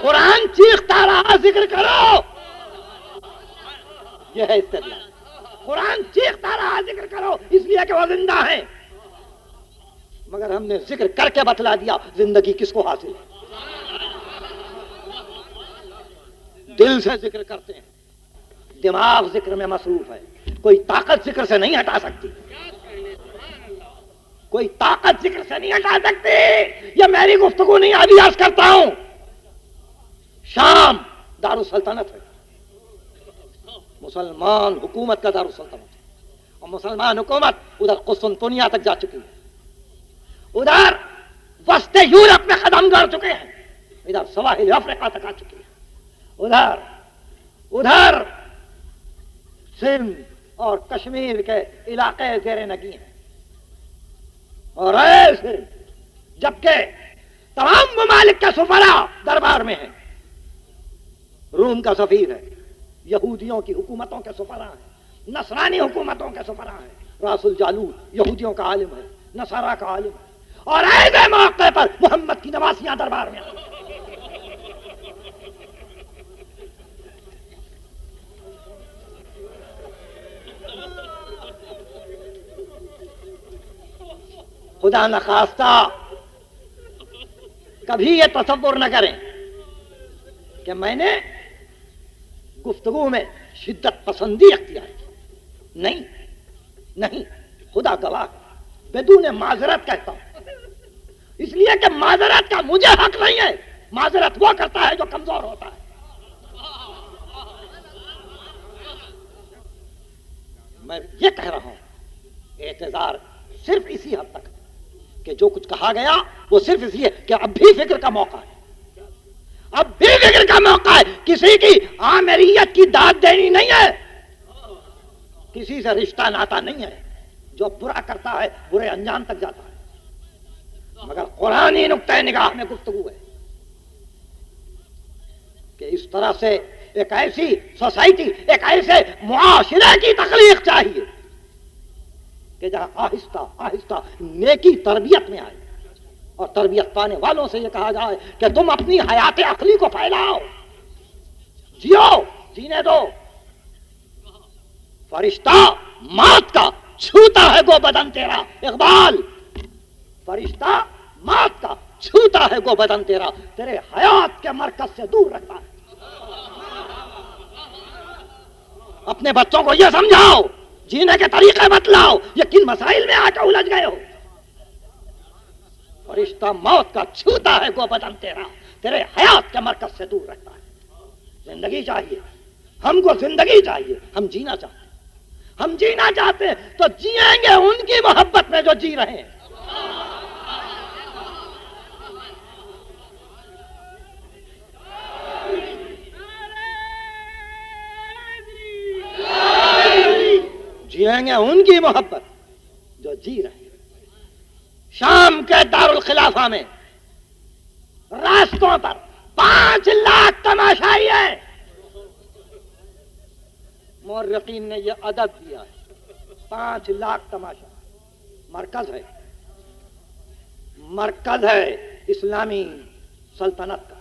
قرآن چیختا رہا ذکر کرو، یہ ہے استدلال. قرآن چیختا رہا ذکر کرو اس لیے کہ وہ زندہ ہیں. مگر ہم نے ذکر کر کے بتلا دیا زندگی کس کو حاصل ہے. دل سے ذکر کرتے ہیں، دماغ ذکر میں مصروف ہے. کوئی طاقت ذکر سے نہیں ہٹا سکتی، کوئی طاقت ذکر سے نہیں ہٹا سکتی. یہ میری گفتگو نہیں، ابھی عرض کرتا ہوں. شام دارالسلطنت ہے، مسلمان حکومت کا دارالسلطنت ہے، اور مسلمان حکومت ادھر قسطنطنیہ تک جا چکی ہے. ادھر وسط یورپ میں قدم گاڑ چکے ہیں، ادھر سواحل افریقہ تک آ چکی ہے. ادھر سندھ اور کشمیر کے علاقے زیر نگی ہیں. اور ایسے جبکہ تمام ممالک کے سفراء دربار میں ہیں. روم کا سفیر ہے، یہودیوں کی حکومتوں کے سفراء ہیں، نصرانی حکومتوں کے سفراء ہیں. راس الجالوت یہودیوں کا عالم ہے، نصارا کا عالم ہے. اور ایسے موقع پر محمد کی نواسیاں دربار میں ہیں. خدا نخواستہ کبھی یہ تصور نہ کریں کہ میں نے گفتگو میں شدت پسندی اختیار کی، نہیں نہیں، خدا گواہ بدون معذرت کہتا ہوں، اس لیے کہ معذرت کا مجھے حق نہیں ہے، معذرت وہ کرتا ہے جو کمزور ہوتا ہے۔ میں یہ کہہ رہا ہوں اعتذار صرف اسی حد تک کہ جو کچھ کہا گیا وہ صرف اس لیے کہ اب بھی فکر کا موقع ہے، اب بھی فکر کا موقع ہے، کسی کی آمریت کی داد دینی نہیں ہے، کسی سے رشتہ ناتا نہیں ہے، جو برا کرتا ہے برے انجام تک جاتا ہے، مگر قرآنی نقطۂ نگاہ میں گفتگو ہے کہ اس طرح سے ایک ایسی سوسائٹی، ایک ایسے معاشرے کی تخلیق چاہیے کہ جہاں آہستہ آہستہ نیکی تربیت میں آئے، اور تربیت پانے والوں سے یہ کہا جائے کہ تم اپنی حیات عقلی کو پھیلاؤ، جیو، جینے دو۔ فرشتہ موت کا چھوتا ہے گو بدن تیرا، اقبال، فرشتہ موت کا چھوتا ہے گو بدن تیرا، تیرے حیات کے مرکز سے دور رکھتا ہے۔ اپنے بچوں کو یہ سمجھاؤ، جینے کے طریقے بتلاؤ، یہ کن مسائل میں آ کے الجھ گئے ہو۔ فرشتہ موت کا چھوتا ہے گو بدن تیرا، تیرے حیات کے مرکز سے دور رکھتا ہے۔ زندگی چاہیے، ہم کو زندگی چاہیے، ہم جینا چاہتے ہیں، ہم جینا چاہتے ہیں تو جیئیں گے ان کی محبت میں جو جی رہے ہیں۔ جیئیں گے ان کی محبت جو جی رہے ہیں۔ شام کے دارالخلافہ میں راستوں پر 5 لاکھ تماشائی ہیں، مورخین نے یہ عدد دیا ہے، 5 لاکھ تماشا، مرکز ہے اسلامی سلطنت کا،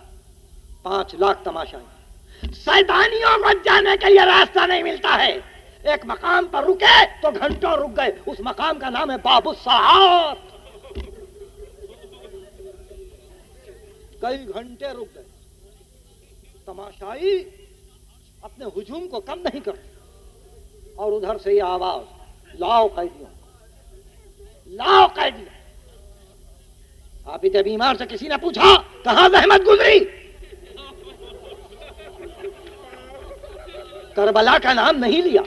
5 لاکھ تماشائی۔ سیدانیوں کو جانے کے لیے راستہ نہیں ملتا ہے، ایک مقام پر رکے تو گھنٹوں رک گئے، اس مقام کا نام ہے باب الساعات، کئی گھنٹے رک گئے۔ تماشائی اپنے ہجوم کو کم نہیں کرتے، اور ادھر سے یہ آواز، لاؤ قیدیوں، لاؤ قیدیوں۔ عابد بیمار سے کسی نے پوچھا کہاں زحمت گزری؟ کربلا کا نام نہیں لیا،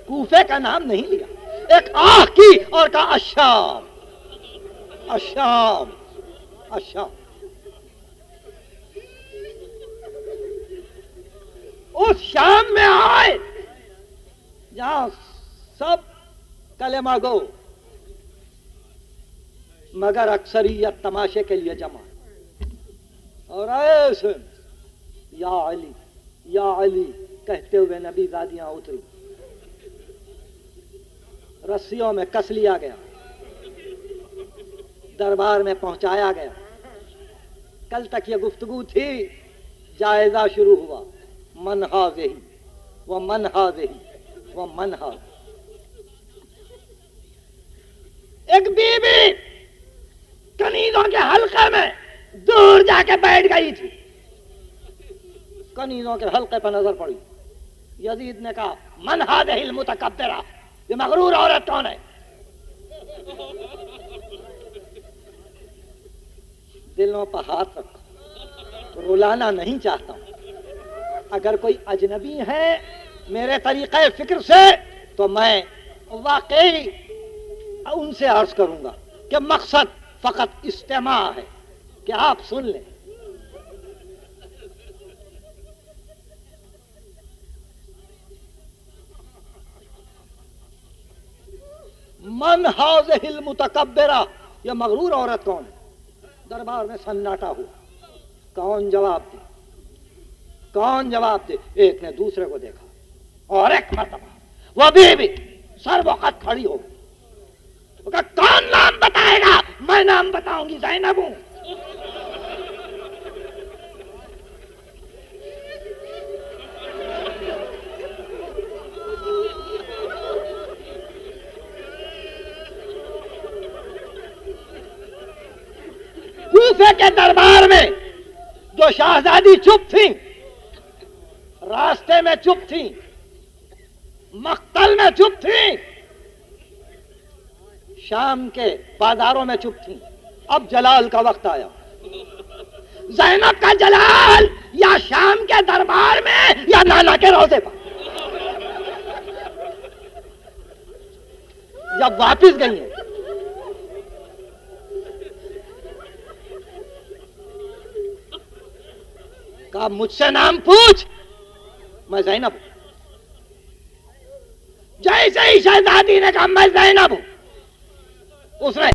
کوفے کا نام نہیں لیا، ایک آہ کی اور کہا الشام، الشام، الشام۔ اس شام میں آئے جہاں سب کلمہ گو مگر اکثریت تماشے کے لیے جمع، اور ایسے یا علی یا علی کہتے ہوئے نبی زادیاں اتری، رسیوں میں کس لیا گیا، دربار میں پہنچایا گیا۔ کل تک یہ گفتگو تھی، جائزہ شروع ہوا، من ہاذہ و من ہاذہ و من ہاذہ۔ ایک بی بی کنیزوں کے حلقے میں دور جا کے بیٹھ گئی تھی، کنیزوں کے حلقے پر نظر پڑی، یزید نے کہا من ہاذہ المتکبرہ، یہ مغرور عورت کون ہے؟ دلوں پر ہاتھ رکھو، رلانا نہیں چاہتا ہوں، اگر کوئی اجنبی ہے میرے طریقے فکر سے تو میں واقعی ان سے عرض کروں گا کہ مقصد فقط استماع ہے کہ آپ سن لیں۔ من ہاذہ المتکبرہ، یہ مغرور عورت کون ہے؟ دربار میں سناٹا ہوا، کون جواب دے، کون جواب دے؟ ایک نے دوسرے کو دیکھا، اور ایک مرتبہ وہ بھی سر وقت کھڑی ہو گئی، کون نام بتائے گا؟ میں نام بتاؤں گی، زینب ہوں۔ کوفے کے دربار میں جو وہ شہزادی چپ تھی، راستے میں چپ تھی، مقتل میں چپ تھی، شام کے بازاروں میں چپ تھی. اب جلال کا وقت آیا. زینب کا جلال یا شام کے دربار میں یا نانا کے روضے پر. جب واپس گئی ہیں کہا مجھ سے نام پوچھ، میں زینب ہوں. جیسے ہی شہزادی نے کہا میں زینب ہوں، اس نے